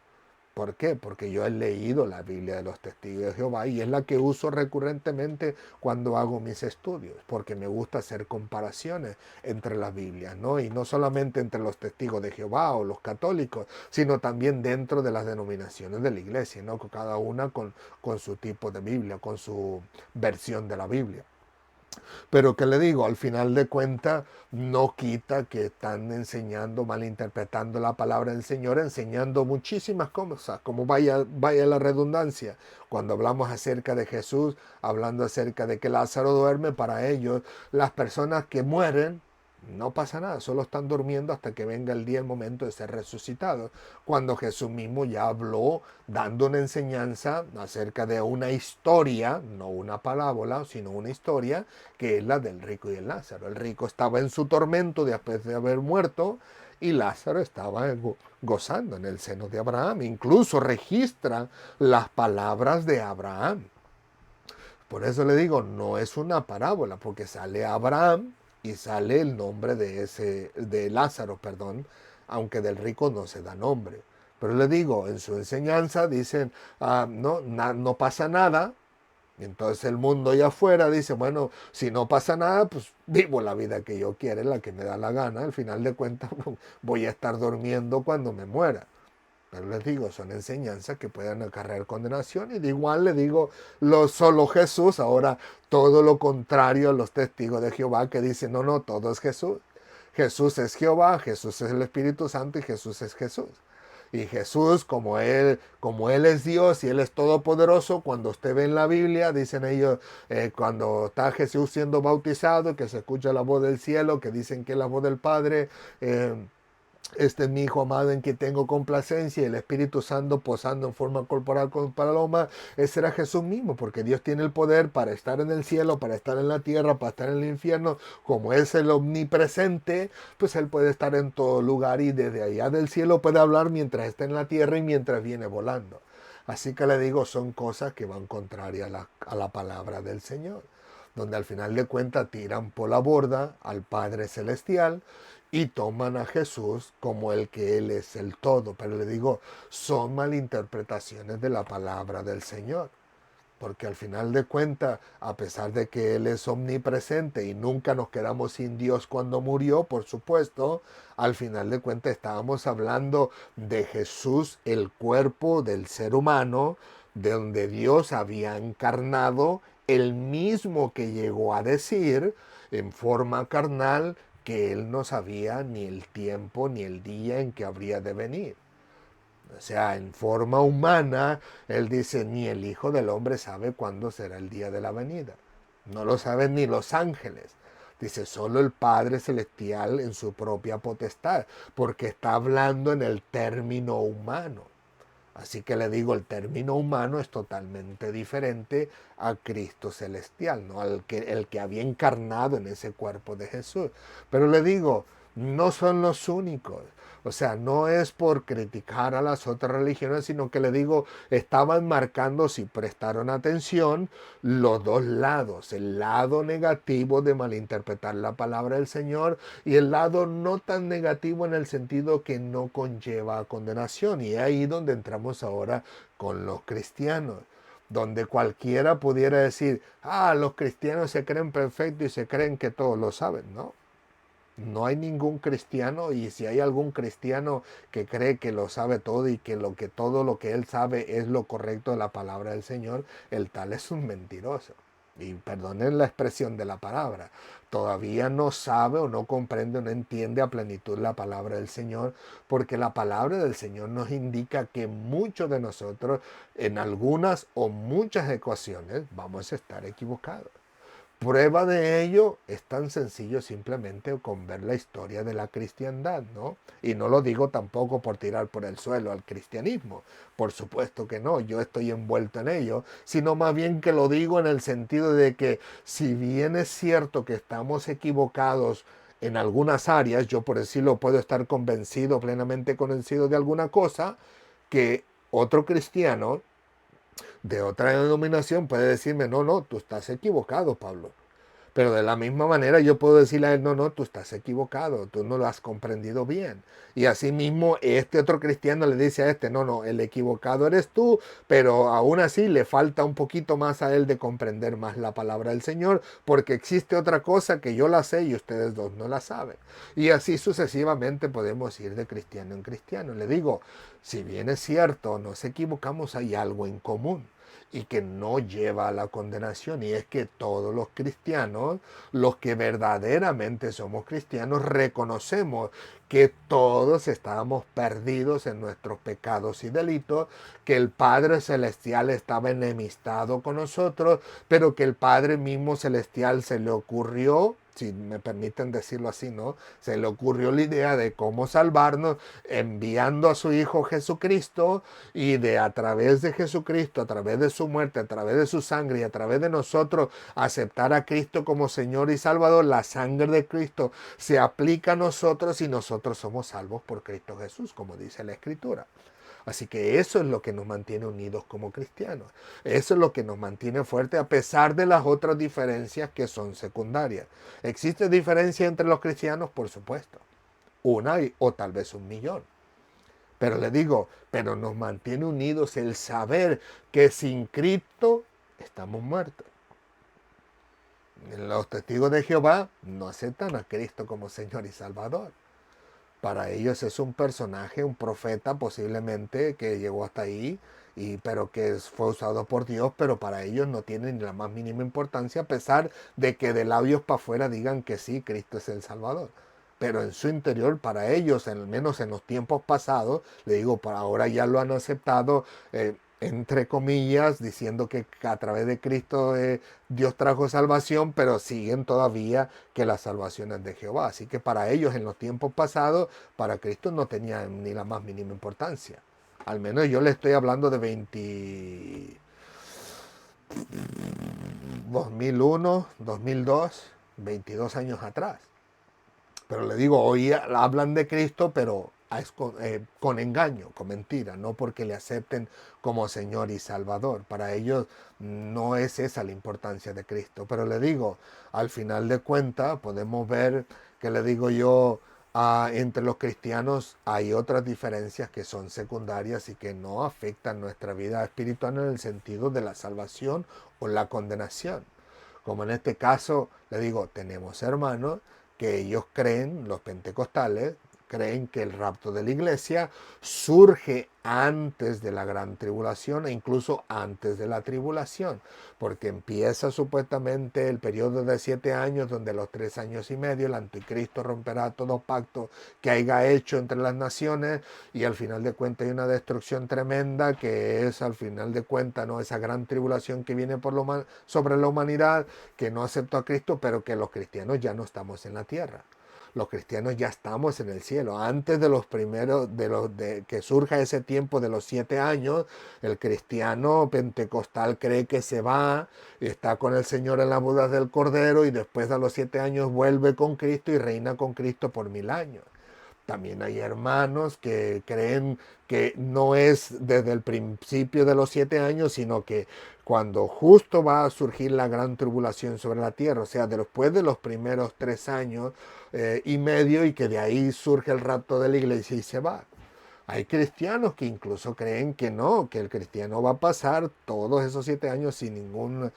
¿Por qué? Porque yo he leído la Biblia de los Testigos de Jehová y es la que uso recurrentemente cuando hago mis estudios, porque me gusta hacer comparaciones entre las Biblias, ¿no? Y no solamente entre los Testigos de Jehová o los católicos, sino también dentro de las denominaciones de la iglesia, ¿no? Cada una con su tipo de Biblia, con su versión de la Biblia. Pero que le digo, al final de cuentas, no quita que están enseñando, malinterpretando la palabra del Señor, enseñando muchísimas cosas, como vaya la redundancia. Cuando hablamos acerca de Jesús, hablando acerca de que Lázaro duerme, para ellos, las personas que mueren, no pasa nada, solo están durmiendo hasta que venga el día, el momento de ser resucitados. Cuando Jesús mismo ya habló dando una enseñanza acerca de una historia, no una parábola, sino una historia, que es la del rico y el Lázaro. El rico estaba en su tormento después de haber muerto y Lázaro estaba gozando en el seno de Abraham. Incluso registra las palabras de Abraham. Por eso le digo, no es una parábola, porque sale Abraham y sale el nombre de Lázaro, perdón, aunque del rico no se da nombre. Pero le digo, en su enseñanza dicen, no pasa nada. Y entonces el mundo allá afuera dice, bueno, si no pasa nada, pues vivo la vida que yo quiero, la que me da la gana. Al final de cuentas voy a estar durmiendo cuando me muera. Pero les digo, son enseñanzas que pueden acarrear condenación. Y de igual le digo, solo Jesús, ahora todo lo contrario a los testigos de Jehová que dicen, no, todo es Jesús. Jesús es Jehová, Jesús es el Espíritu Santo y Jesús es Jesús. Y Jesús, como él es Dios y Él es todopoderoso, cuando usted ve en la Biblia, dicen ellos, cuando está Jesús siendo bautizado, que se escucha la voz del cielo, que dicen que es la voz del Padre, este es mi Hijo amado en quien tengo complacencia, y el Espíritu Santo posando en forma corporal con paloma, ese era Jesús mismo, porque Dios tiene el poder para estar en el cielo, para estar en la tierra, para estar en el infierno. Como es el omnipresente, pues Él puede estar en todo lugar y desde allá del cielo puede hablar mientras está en la tierra y mientras viene volando. Así que le digo, son cosas que van contrarias a la palabra del Señor, donde al final de cuentas tiran por la borda al Padre Celestial y toman a Jesús como el que Él es el todo. Pero le digo, son malinterpretaciones de la palabra del Señor. Porque al final de cuentas, a pesar de que Él es omnipresente y nunca nos quedamos sin Dios cuando murió, por supuesto, al final de cuentas estábamos hablando de Jesús, el cuerpo del ser humano, de donde Dios había encarnado, el mismo que llegó a decir en forma carnal que Él no sabía ni el tiempo ni el día en que habría de venir. O sea, en forma humana, Él dice, ni el Hijo del Hombre sabe cuándo será el día de la venida. No lo saben ni los ángeles. Dice, solo el Padre Celestial en su propia potestad, porque está hablando en el término humano. Así que le digo, el término humano es totalmente diferente a Cristo celestial, ¿no? El que había encarnado en ese cuerpo de Jesús. Pero le digo, no son los únicos. O sea, no es por criticar a las otras religiones, sino que le digo, estaban marcando, si prestaron atención, los dos lados. El lado negativo de malinterpretar la palabra del Señor y el lado no tan negativo en el sentido que no conlleva condenación. Y es ahí donde entramos ahora con los cristianos, donde cualquiera pudiera decir, los cristianos se creen perfectos y se creen que todos lo saben, ¿no? No hay ningún cristiano, y si hay algún cristiano que cree que lo sabe todo y que todo lo que él sabe es lo correcto de la palabra del Señor, el tal es un mentiroso. Y perdonen la expresión de la palabra, todavía no sabe o no comprende o no entiende a plenitud la palabra del Señor, porque la palabra del Señor nos indica que muchos de nosotros en algunas o muchas ecuaciones vamos a estar equivocados. Prueba de ello es tan sencillo simplemente con ver la historia de la cristiandad, ¿no? Y no lo digo tampoco por tirar por el suelo al cristianismo, por supuesto que no, yo estoy envuelto en ello, sino más bien que lo digo en el sentido de que si bien es cierto que estamos equivocados en algunas áreas, yo por decirlo puedo estar convencido, plenamente convencido de alguna cosa, que otro cristiano de otra denominación puede decirme, no, tú estás equivocado, Pablo. Pero de la misma manera yo puedo decirle a él, no, tú estás equivocado, tú no lo has comprendido bien. Y asimismo este otro cristiano le dice a este, no, el equivocado eres tú, pero aún así le falta un poquito más a él de comprender más la palabra del Señor, porque existe otra cosa que yo la sé y ustedes dos no la saben. Y así sucesivamente podemos ir de cristiano en cristiano. Le digo, si bien es cierto, nos equivocamos, hay algo en común y que no lleva a la condenación, y es que todos los cristianos, los que verdaderamente somos cristianos, reconocemos que todos estábamos perdidos en nuestros pecados y delitos, que el Padre Celestial estaba enemistado con nosotros, pero que el Padre mismo Celestial se le ocurrió, si me permiten decirlo así, ¿no? Se le ocurrió la idea de cómo salvarnos enviando a su Hijo Jesucristo, y de a través de Jesucristo, a través de su muerte, a través de su sangre y a través de nosotros aceptar a Cristo como Señor y Salvador. La sangre de Cristo se aplica a nosotros y nosotros somos salvos por Cristo Jesús, como dice la Escritura. Así que eso es lo que nos mantiene unidos como cristianos. Eso es lo que nos mantiene fuertes a pesar de las otras diferencias que son secundarias. ¿Existe diferencia entre los cristianos? Por supuesto. Una o tal vez un millón. Pero le digo, pero nos mantiene unidos el saber que sin Cristo estamos muertos. Los testigos de Jehová no aceptan a Cristo como Señor y Salvador. Para ellos es un personaje, un profeta posiblemente que llegó hasta ahí, pero que fue usado por Dios, pero para ellos no tiene ni la más mínima importancia, a pesar de que de labios para afuera digan que sí, Cristo es el Salvador. Pero en su interior, para ellos, al menos en los tiempos pasados, le digo, para ahora ya lo han aceptado, entre comillas, diciendo que a través de Cristo Dios trajo salvación, pero siguen todavía que la salvación es de Jehová. Así que para ellos en los tiempos pasados, para Cristo no tenía ni la más mínima importancia. Al menos yo le estoy hablando de 2001, 2002, 22 años atrás. Pero le digo, hoy hablan de Cristo, pero con engaño, con mentira, no porque le acepten como Señor y Salvador. Para ellos no es esa la importancia de Cristo. Pero le digo, al final de cuentas podemos ver que le digo yo, entre los cristianos hay otras diferencias que son secundarias y que no afectan nuestra vida espiritual en el sentido de la salvación o la condenación. Como en este caso, le digo, tenemos hermanos que ellos creen, los pentecostales, creen que el rapto de la iglesia surge antes de la gran tribulación e incluso antes de la tribulación, porque empieza supuestamente el periodo de 7 años, donde los 3 años y medio el anticristo romperá todo pacto que haya hecho entre las naciones, y al final de cuentas hay una destrucción tremenda que es al final de cuentas, ¿no?, esa gran tribulación que viene sobre la humanidad, que no aceptó a Cristo, pero que los cristianos ya no estamos en la tierra. Los cristianos ya estamos en el cielo. Antes de los primeros, de que surja ese tiempo de los 7 años, el cristiano pentecostal cree que se va y está con el Señor en las bodas del Cordero, y después de los 7 años vuelve con Cristo y reina con Cristo por 1000 años. También hay hermanos que creen que no es desde el principio de los 7 años, sino que cuando justo va a surgir la gran tribulación sobre la tierra, o sea, después de los primeros 3 años y medio, y que de ahí surge el rapto de la iglesia y se va. Hay cristianos que incluso creen que no, que el cristiano va a pasar todos esos 7 años sin ninguna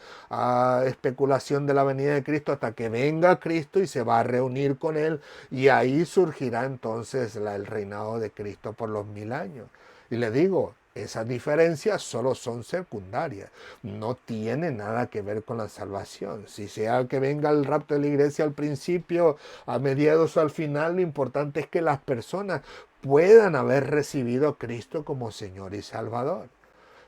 especulación de la venida de Cristo, hasta que venga Cristo y se va a reunir con él, y ahí surgirá entonces el reinado de Cristo por los 1000 años. Y le digo, esas diferencias solo son secundarias, no tiene nada que ver con la salvación. Si sea que venga el rapto de la iglesia al principio, a mediados o al final, lo importante es que las personas puedan haber recibido a Cristo como Señor y Salvador.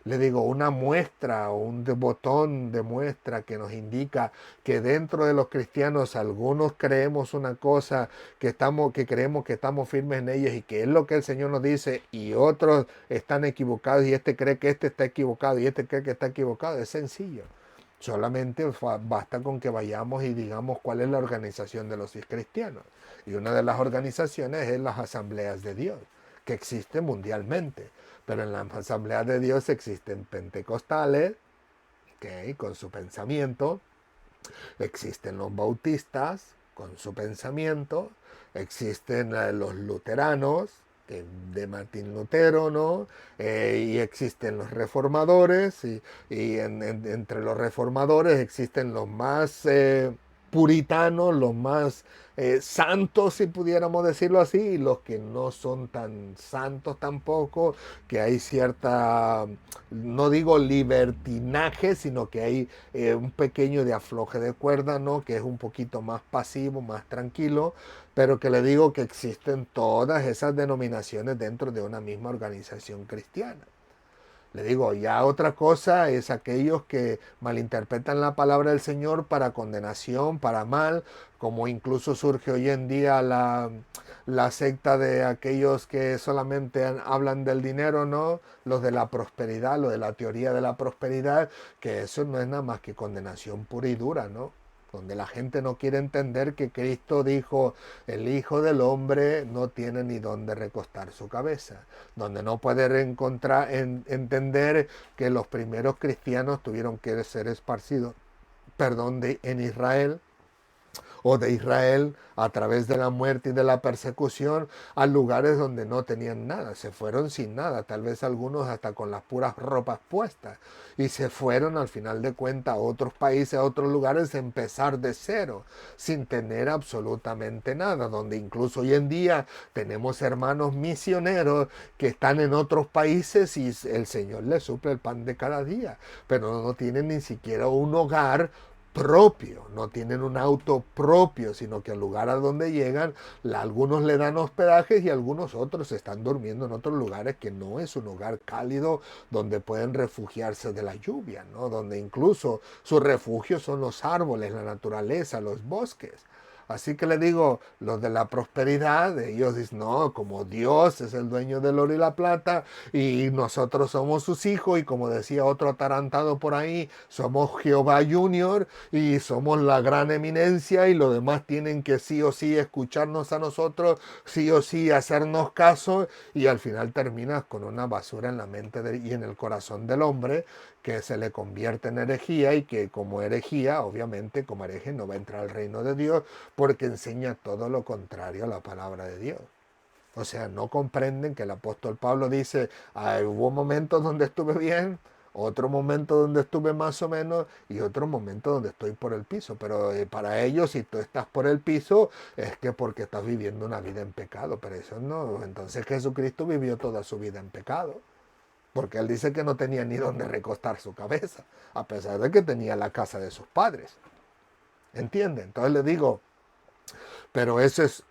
Le digo, una muestra o un botón de muestra que nos indica que dentro de los cristianos algunos creemos una cosa, que creemos que estamos firmes en ellas y que es lo que el Señor nos dice, y otros están equivocados, y este cree que este está equivocado y este cree que está equivocado. Es sencillo. Solamente basta con que vayamos y digamos cuál es la organización de los cristianos. Y una de las organizaciones es las asambleas de Dios, que existen mundialmente. Pero en las asambleas de Dios existen pentecostales, ¿okay?, con su pensamiento. Existen los bautistas, con su pensamiento. Existen los luteranos, de Martín Lutero, ¿no? Y existen los reformadores, y entre los reformadores existen los más puritanos, los más santos, si pudiéramos decirlo así, y los que no son tan santos tampoco, que hay cierta, no digo libertinaje, sino que hay un pequeño de afloje de cuerda, ¿no?, que es un poquito más pasivo, más tranquilo, pero que le digo que existen todas esas denominaciones dentro de una misma organización cristiana. Le digo, ya otra cosa es aquellos que malinterpretan la palabra del Señor para condenación, para mal, como incluso surge hoy en día la secta de aquellos que solamente hablan del dinero, ¿no? Los de la prosperidad, lo de la teoría de la prosperidad, que eso no es nada más que condenación pura y dura, ¿no? Donde la gente no quiere entender que Cristo dijo, el Hijo del Hombre no tiene ni dónde recostar su cabeza, donde no puede entender que los primeros cristianos tuvieron que ser esparcidos, en Israel, o de Israel a través de la muerte y de la persecución a lugares donde no tenían nada, se fueron sin nada, tal vez algunos hasta con las puras ropas puestas y se fueron al final de cuentas a otros países, a otros lugares, a empezar de cero, sin tener absolutamente nada, donde incluso hoy en día tenemos hermanos misioneros que están en otros países y el Señor les suple el pan de cada día, pero no tienen ni siquiera un hogar propio, no tienen un auto propio, sino que al lugar a donde llegan, algunos le dan hospedajes y algunos otros están durmiendo en otros lugares que no es un hogar cálido donde pueden refugiarse de la lluvia, ¿no? Donde incluso su refugio son los árboles, la naturaleza, los bosques. Así que le digo, los de la prosperidad, ellos dicen, no, como Dios es el dueño del oro y la plata y nosotros somos sus hijos y como decía otro atarantado por ahí, somos Jehová Junior y somos la gran eminencia y los demás tienen que sí o sí escucharnos a nosotros, sí o sí hacernos caso y al final terminas con una basura en la mente y en el corazón del hombre que se le convierte en herejía y que como herejía, obviamente como hereje no va a entrar al reino de Dios porque enseña todo lo contrario a la palabra de Dios. O sea, no comprenden que el apóstol Pablo dice, hubo momentos donde estuve bien, otro momento donde estuve más o menos y otro momento donde estoy por el piso. Pero para ellos, si tú estás por el piso, es que porque estás viviendo una vida en pecado. Pero eso no. Entonces Jesucristo vivió toda su vida en pecado. Porque él dice que no tenía ni dónde recostar su cabeza, a pesar de que tenía la casa de sus padres. ¿Entiende? Entonces le digo, pero eso es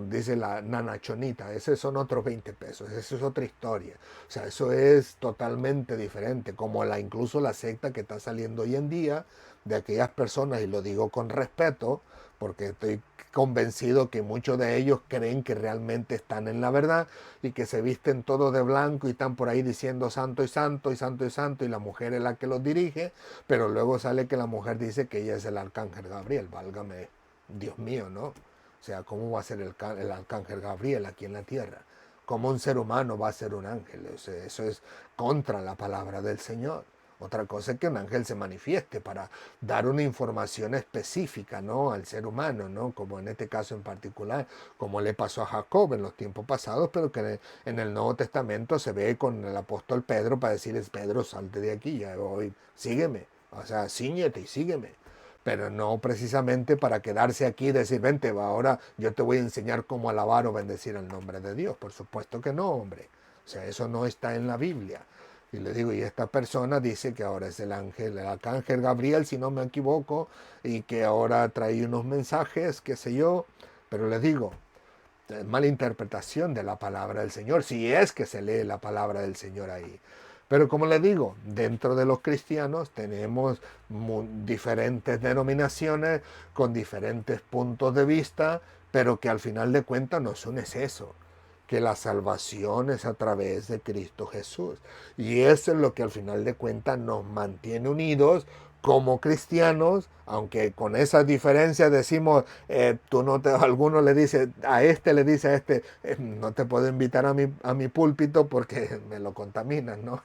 dice la nanachonita, esos son otros 20 pesos, eso es otra historia. O sea, eso es totalmente diferente, como incluso la secta que está saliendo hoy en día, de aquellas personas, y lo digo con respeto, porque estoy convencido que muchos de ellos creen que realmente están en la verdad y que se visten todos de blanco y están por ahí diciendo santo y santo y santo y santo y la mujer es la que los dirige, pero luego sale que la mujer dice que ella es el arcángel Gabriel, válgame, Dios mío, ¿no? O sea, ¿cómo va a ser el arcángel Gabriel aquí en la tierra? ¿Cómo un ser humano va a ser un ángel? O sea, eso es contra la palabra del Señor. Otra cosa es que un ángel se manifieste para dar una información específica, ¿no? Al ser humano, ¿no? Como en este caso en particular, como le pasó a Jacob en los tiempos pasados, pero que en el Nuevo Testamento se ve con el apóstol Pedro para decirles, Pedro, salte de aquí, ya voy, sígueme. O sea, ciñete y sígueme, pero no precisamente para quedarse aquí y decir, vente, ahora yo te voy a enseñar cómo alabar o bendecir el nombre de Dios. Por supuesto que no, hombre. O sea, eso no está en la Biblia. Y le digo, y esta persona dice que ahora es el arcángel Gabriel, si no me equivoco, y que ahora trae unos mensajes, qué sé yo. Pero le digo, mala interpretación de la palabra del Señor, si es que se lee la palabra del Señor ahí. Pero como le digo, dentro de los cristianos tenemos diferentes denominaciones con diferentes puntos de vista, pero que al final de cuentas nos une eso, que la salvación es a través de Cristo Jesús. Y eso es lo que al final de cuentas nos mantiene unidos como cristianos, aunque con esas diferencias decimos, tú no te, alguno le dice, le dice a este, no te puedo invitar a mi púlpito porque me lo contaminan, ¿no?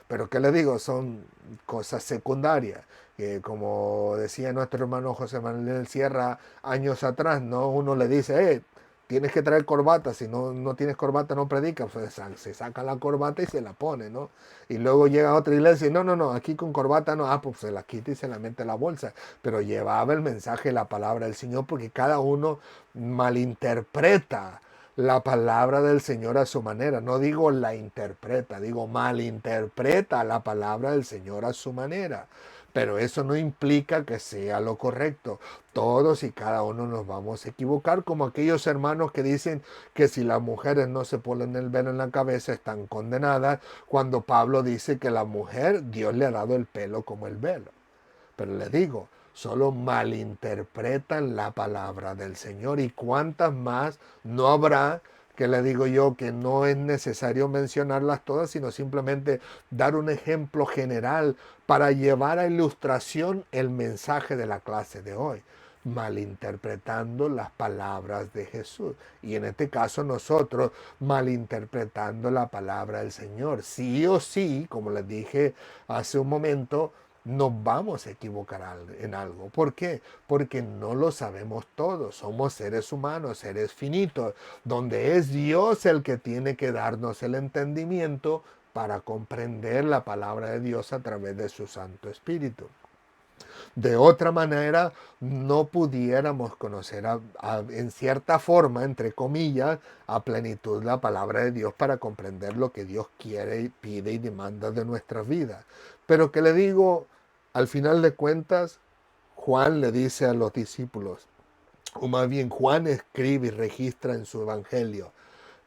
Pero ¿qué le digo? Son cosas secundarias. Que como decía nuestro hermano José Manuel Sierra años atrás, ¿no? Uno le dice, tienes que traer corbata, si no tienes corbata no predicas, pues se saca la corbata y se la pone, ¿no? Y luego llega a otra iglesia y no, aquí con corbata no, pues se la quita y se la mete en la bolsa, pero llevaba el mensaje, la palabra del Señor, porque cada uno malinterpreta la palabra del Señor a su manera, no digo la interpreta, digo malinterpreta la palabra del Señor a su manera. Pero eso no implica que sea lo correcto. Todos y cada uno nos vamos a equivocar, como aquellos hermanos que dicen que si las mujeres no se ponen el velo en la cabeza están condenadas, cuando Pablo dice que la mujer Dios le ha dado el pelo como el velo. Pero le digo, solo malinterpretan la palabra del Señor y cuántas más no habrá, que le digo yo que no es necesario mencionarlas todas, sino simplemente dar un ejemplo general para llevar a ilustración el mensaje de la clase de hoy, malinterpretando las palabras de Jesús. Y en este caso nosotros malinterpretando la palabra del Señor. Sí o sí, como les dije hace un momento, nos vamos a equivocar en algo. ¿Por qué? Porque no lo sabemos todo. Somos seres humanos, seres finitos, donde es Dios el que tiene que darnos el entendimiento para comprender la palabra de Dios a través de su Santo Espíritu. De otra manera, no pudiéramos conocer en cierta forma, entre comillas, a plenitud la palabra de Dios para comprender lo que Dios quiere, pide y demanda de nuestras vidas. Pero que le digo, al final de cuentas, Juan le dice a los discípulos, o más bien Juan escribe y registra en su evangelio,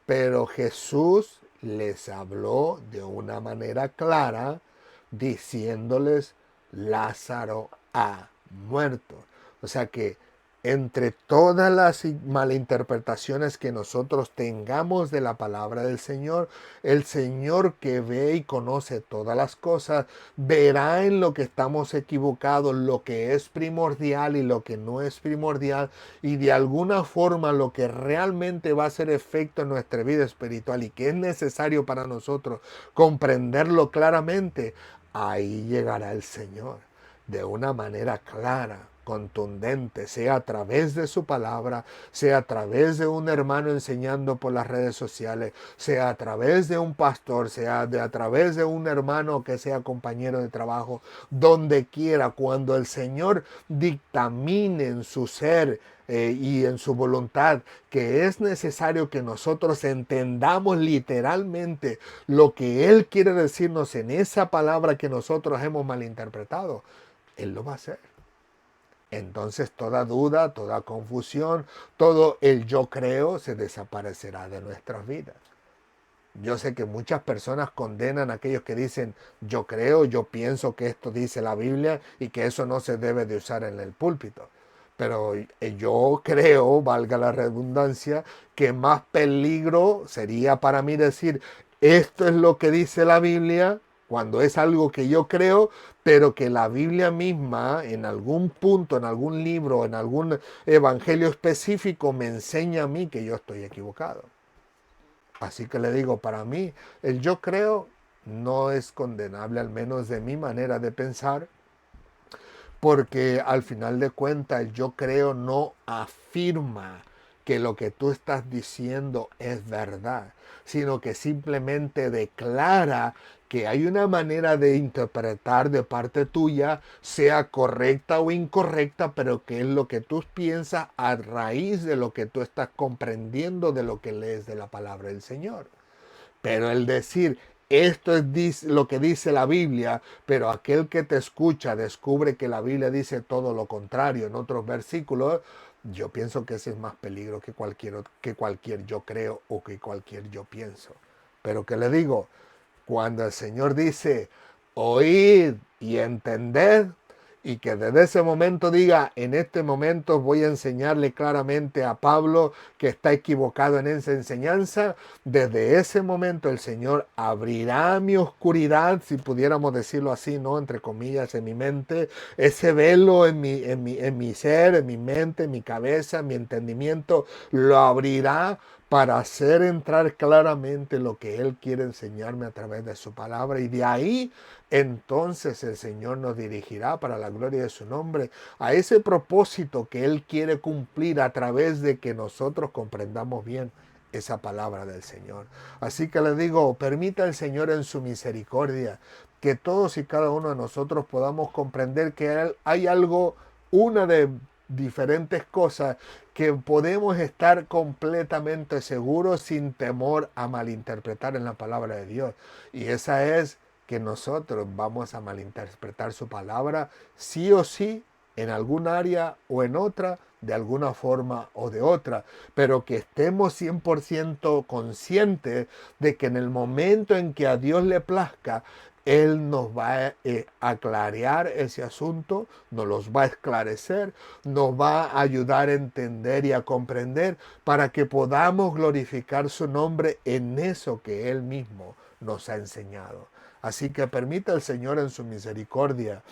pero Jesús les habló de una manera clara, diciéndoles, Lázaro ha muerto. O sea que entre todas las malinterpretaciones que nosotros tengamos de la palabra del Señor, el Señor que ve y conoce todas las cosas, verá en lo que estamos equivocados, lo que es primordial y lo que no es primordial, y de alguna forma lo que realmente va a hacer efecto en nuestra vida espiritual y que es necesario para nosotros comprenderlo claramente, ahí llegará el Señor de una manera clara, contundente, sea a través de su palabra, sea a través de un hermano enseñando por las redes sociales, sea a través de un pastor, sea a través de un hermano que sea compañero de trabajo, donde quiera, cuando el Señor dictamine en su ser y en su voluntad que es necesario que nosotros entendamos literalmente lo que Él quiere decirnos en esa palabra que nosotros hemos malinterpretado, Él lo va a hacer. Entonces toda duda, toda confusión, todo el yo creo se desaparecerá de nuestras vidas. Yo sé que muchas personas condenan a aquellos que dicen yo creo, yo pienso que esto dice la Biblia y que eso no se debe de usar en el púlpito. Pero yo creo, valga la redundancia, que más peligro sería para mí decir esto es lo que dice la Biblia cuando es algo que yo creo, pero que la Biblia misma en algún punto, en algún libro, en algún evangelio específico me enseña a mí que yo estoy equivocado. Así que le digo, para mí, el yo creo no es condenable, al menos de mi manera de pensar, porque al final de cuentas el yo creo no afirma que lo que tú estás diciendo es verdad, sino que simplemente declara que hay una manera de interpretar de parte tuya, sea correcta o incorrecta, pero que es lo que tú piensas a raíz de lo que tú estás comprendiendo de lo que lees de la palabra del Señor. Pero el decir, esto es lo que dice la Biblia, pero aquel que te escucha descubre que la Biblia dice todo lo contrario en otros versículos, yo pienso que ese es más peligro que cualquier yo creo o que cualquier yo pienso. Pero que le digo, cuando el Señor dice, oíd y entended, y que desde ese momento diga, en este momento voy a enseñarle claramente a Pablo que está equivocado en esa enseñanza, desde ese momento el Señor abrirá mi oscuridad, si pudiéramos decirlo así, ¿no? Entre comillas, en mi mente, ese velo en mi ser, en mi mente, en mi cabeza, en mi entendimiento, lo abrirá para hacer entrar claramente lo que Él quiere enseñarme a través de su palabra. Y de ahí, entonces el Señor nos dirigirá para la gloria de su nombre a ese propósito que Él quiere cumplir a través de que nosotros comprendamos bien esa palabra del Señor. Así que le digo, permita el Señor en su misericordia que todos y cada uno de nosotros podamos comprender que hay algo, una de diferentes cosas que podemos estar completamente seguros sin temor a malinterpretar en la palabra de Dios. Y esa es que nosotros vamos a malinterpretar su palabra sí o sí en algún área o en otra, de alguna forma o de otra, pero que estemos 100% conscientes de que en el momento en que a Dios le plazca, Él nos va a aclarar ese asunto, nos los va a esclarecer, nos va a ayudar a entender y a comprender para que podamos glorificar su nombre en eso que Él mismo nos ha enseñado. Así que permita el Señor en su misericordia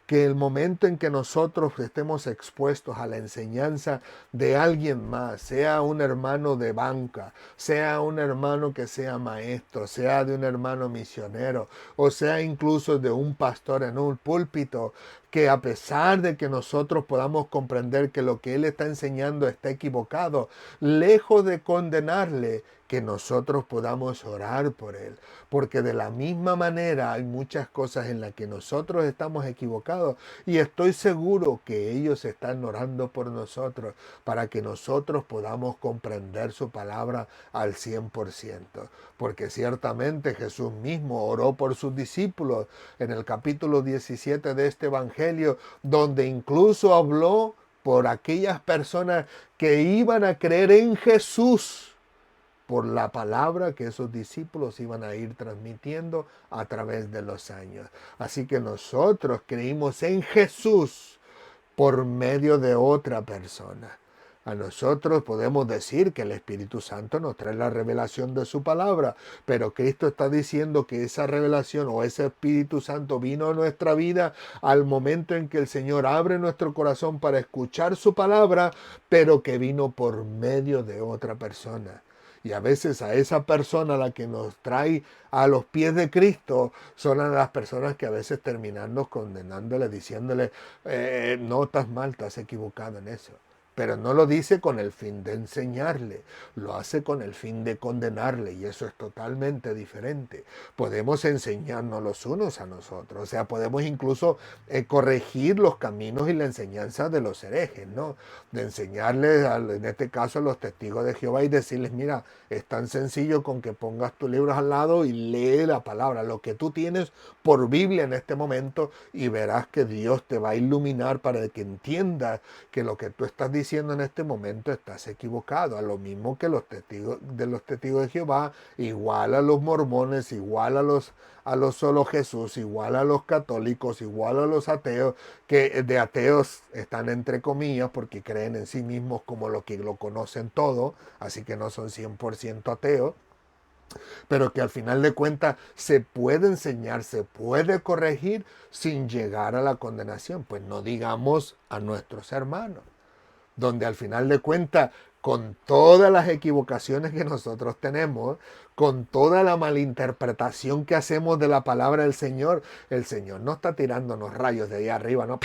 que el momento en que nosotros estemos expuestos a la enseñanza de alguien más, sea un hermano de banca, sea un hermano que sea maestro, sea de un hermano misionero, o sea incluso de un pastor en un púlpito, que a pesar de que nosotros podamos comprender que lo que él está enseñando está equivocado, lejos de condenarle, que nosotros podamos orar por él. Porque de la misma manera hay muchas cosas en las que nosotros estamos equivocados y estoy seguro que ellos están orando por nosotros para que nosotros podamos comprender su palabra al 100%. Porque ciertamente Jesús mismo oró por sus discípulos en el capítulo 17 de este evangelio, donde incluso habló por aquellas personas que iban a creer en Jesús por la palabra que esos discípulos iban a ir transmitiendo a través de los años. Así que nosotros creímos en Jesús por medio de otra persona. A nosotros podemos decir que el Espíritu Santo nos trae la revelación de su palabra, pero Cristo está diciendo que esa revelación o ese Espíritu Santo vino a nuestra vida al momento en que el Señor abre nuestro corazón para escuchar su palabra, pero que vino por medio de otra persona. Y a veces a esa persona a la que nos trae a los pies de Cristo son a las personas que a veces terminamos condenándole, diciéndole, no estás mal, estás equivocado en eso. Pero no lo dice con el fin de enseñarle, lo hace con el fin de condenarle y eso es totalmente diferente. Podemos enseñarnos los unos a nosotros, o sea, podemos incluso corregir los caminos y la enseñanza de los herejes, ¿no? De enseñarles, en este caso a los testigos de Jehová y decirles, mira, es tan sencillo con que pongas tus libros al lado y lee la palabra, lo que tú tienes por Biblia en este momento y verás que Dios te va a iluminar para que entiendas que lo que tú estás diciendo en este momento estás equivocado. A lo mismo que los testigos de Jehová, igual a los mormones, igual a los solo Jesús, igual a los católicos, igual a los ateos, que de ateos están entre comillas porque creen en sí mismos como lo que lo conocen todo, así que no son 100% ateos, pero que al final de cuentas se puede enseñar, se puede corregir sin llegar a la condenación. Pues no digamos a nuestros hermanos, donde al final de cuentas, con todas las equivocaciones que nosotros tenemos, con toda la malinterpretación que hacemos de la palabra del Señor, el Señor no está tirándonos rayos de ahí arriba, ¿no?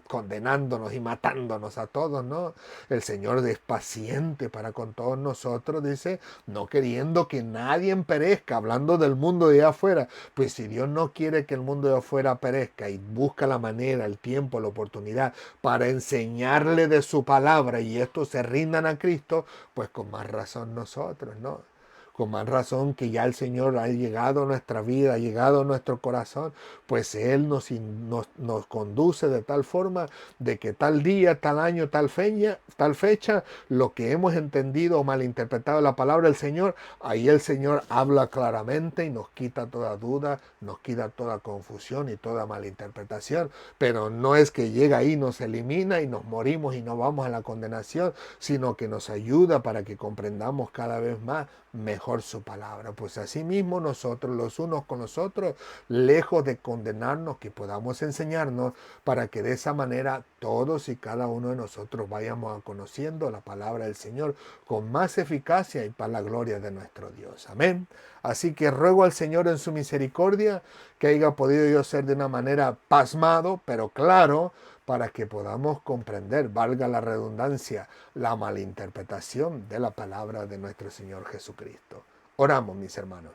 Condenándonos y matándonos a todos, ¿no? El Señor es paciente para con todos nosotros, dice, no queriendo que nadie perezca, hablando del mundo de allá afuera. Pues si Dios no quiere que el mundo de afuera perezca y busca la manera, el tiempo, la oportunidad para enseñarle de su palabra y estos se rindan a Cristo, pues con más razón nosotros, ¿no? Con más razón que ya el Señor ha llegado a nuestra vida, ha llegado a nuestro corazón, pues Él nos conduce de tal forma de que tal día, tal año, tal fecha, lo que hemos entendido o malinterpretado la palabra del Señor, ahí el Señor habla claramente y nos quita toda duda, nos quita toda confusión y toda malinterpretación. Pero no es que llega ahí, nos elimina y nos morimos y no vamos a la condenación, sino que nos ayuda para que comprendamos cada vez más mejor su palabra. Pues así mismo nosotros, los unos con los otros, lejos de condenarnos, que podamos enseñarnos para que de esa manera todos y cada uno de nosotros vayamos conociendo la palabra del Señor con más eficacia y para la gloria de nuestro Dios. Amén. Así que ruego al Señor en su misericordia que haya podido yo ser de una manera pasmado, pero claro, para que podamos comprender, valga la redundancia, la malinterpretación de la palabra de nuestro Señor Jesucristo. Oramos, mis hermanos.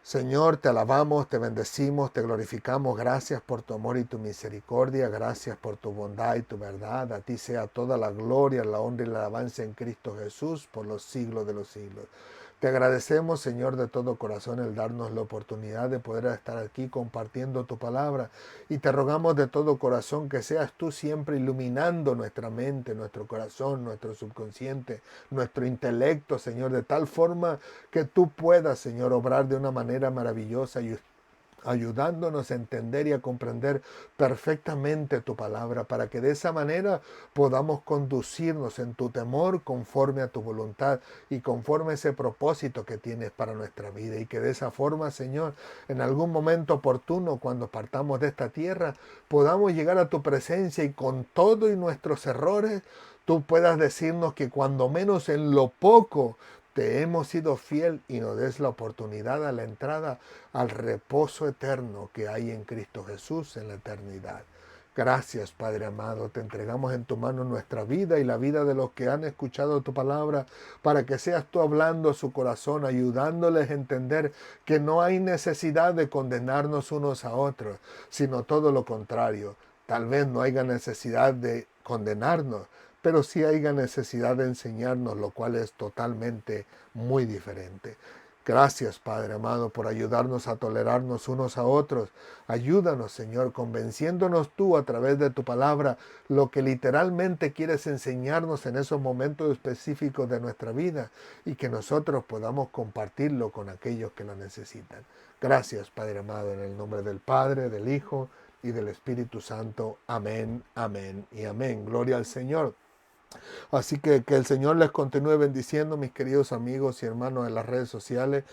Señor, te alabamos, te bendecimos, te glorificamos. Gracias por tu amor y tu misericordia. Gracias por tu bondad y tu verdad. A ti sea toda la gloria, la honra y la alabanza en Cristo Jesús por los siglos de los siglos. Te agradecemos, Señor, de todo corazón el darnos la oportunidad de poder estar aquí compartiendo tu palabra y te rogamos de todo corazón que seas tú siempre iluminando nuestra mente, nuestro corazón, nuestro subconsciente, nuestro intelecto, Señor, de tal forma que tú puedas, Señor, obrar de una manera maravillosa y ayudándonos a entender y a comprender perfectamente tu palabra, para que de esa manera podamos conducirnos en tu temor conforme a tu voluntad y conforme a ese propósito que tienes para nuestra vida, y que de esa forma, Señor, en algún momento oportuno, cuando partamos de esta tierra, podamos llegar a tu presencia y con todo y nuestros errores, tú puedas decirnos que cuando menos en lo poco te hemos sido fiel, y nos des la oportunidad a la entrada al reposo eterno que hay en Cristo Jesús en la eternidad. Gracias, Padre amado, te entregamos en tu mano nuestra vida y la vida de los que han escuchado tu palabra, para que seas tú hablando a su corazón, ayudándoles a entender que no hay necesidad de condenarnos unos a otros, sino todo lo contrario. Tal vez no haya necesidad de condenarnos, pero sí haya necesidad de enseñarnos, lo cual es totalmente muy diferente. Gracias, Padre amado, por ayudarnos a tolerarnos unos a otros. Ayúdanos, Señor, convenciéndonos tú a través de tu palabra lo que literalmente quieres enseñarnos en esos momentos específicos de nuestra vida, y que nosotros podamos compartirlo con aquellos que lo necesitan. Gracias, Padre amado, en el nombre del Padre, del Hijo y del Espíritu Santo. Amén, amén y amén. Gloria al Señor. Así que el Señor les continúe bendiciendo, mis queridos amigos y hermanos en las redes sociales.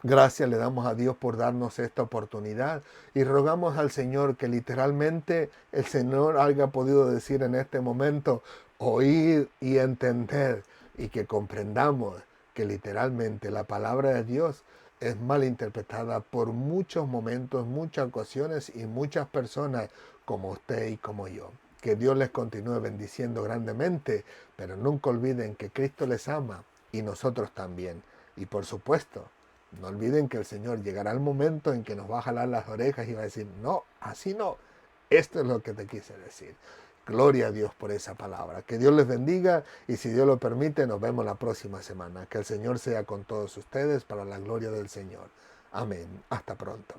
Gracias le damos a Dios por darnos esta oportunidad, y rogamos al Señor que literalmente el Señor haya podido decir en este momento, oír y entender, y que comprendamos que literalmente la palabra de Dios es mal interpretada por muchos momentos, muchas ocasiones y muchas personas como usted y como yo. Que Dios les continúe bendiciendo grandemente, pero nunca olviden que Cristo les ama y nosotros también. Y por supuesto, no olviden que el Señor llegará el momento en que nos va a jalar las orejas y va a decir, no, así no, esto es lo que te quise decir. Gloria a Dios por esa palabra. Que Dios les bendiga, y si Dios lo permite, nos vemos la próxima semana. Que el Señor sea con todos ustedes para la gloria del Señor. Amén. Hasta pronto.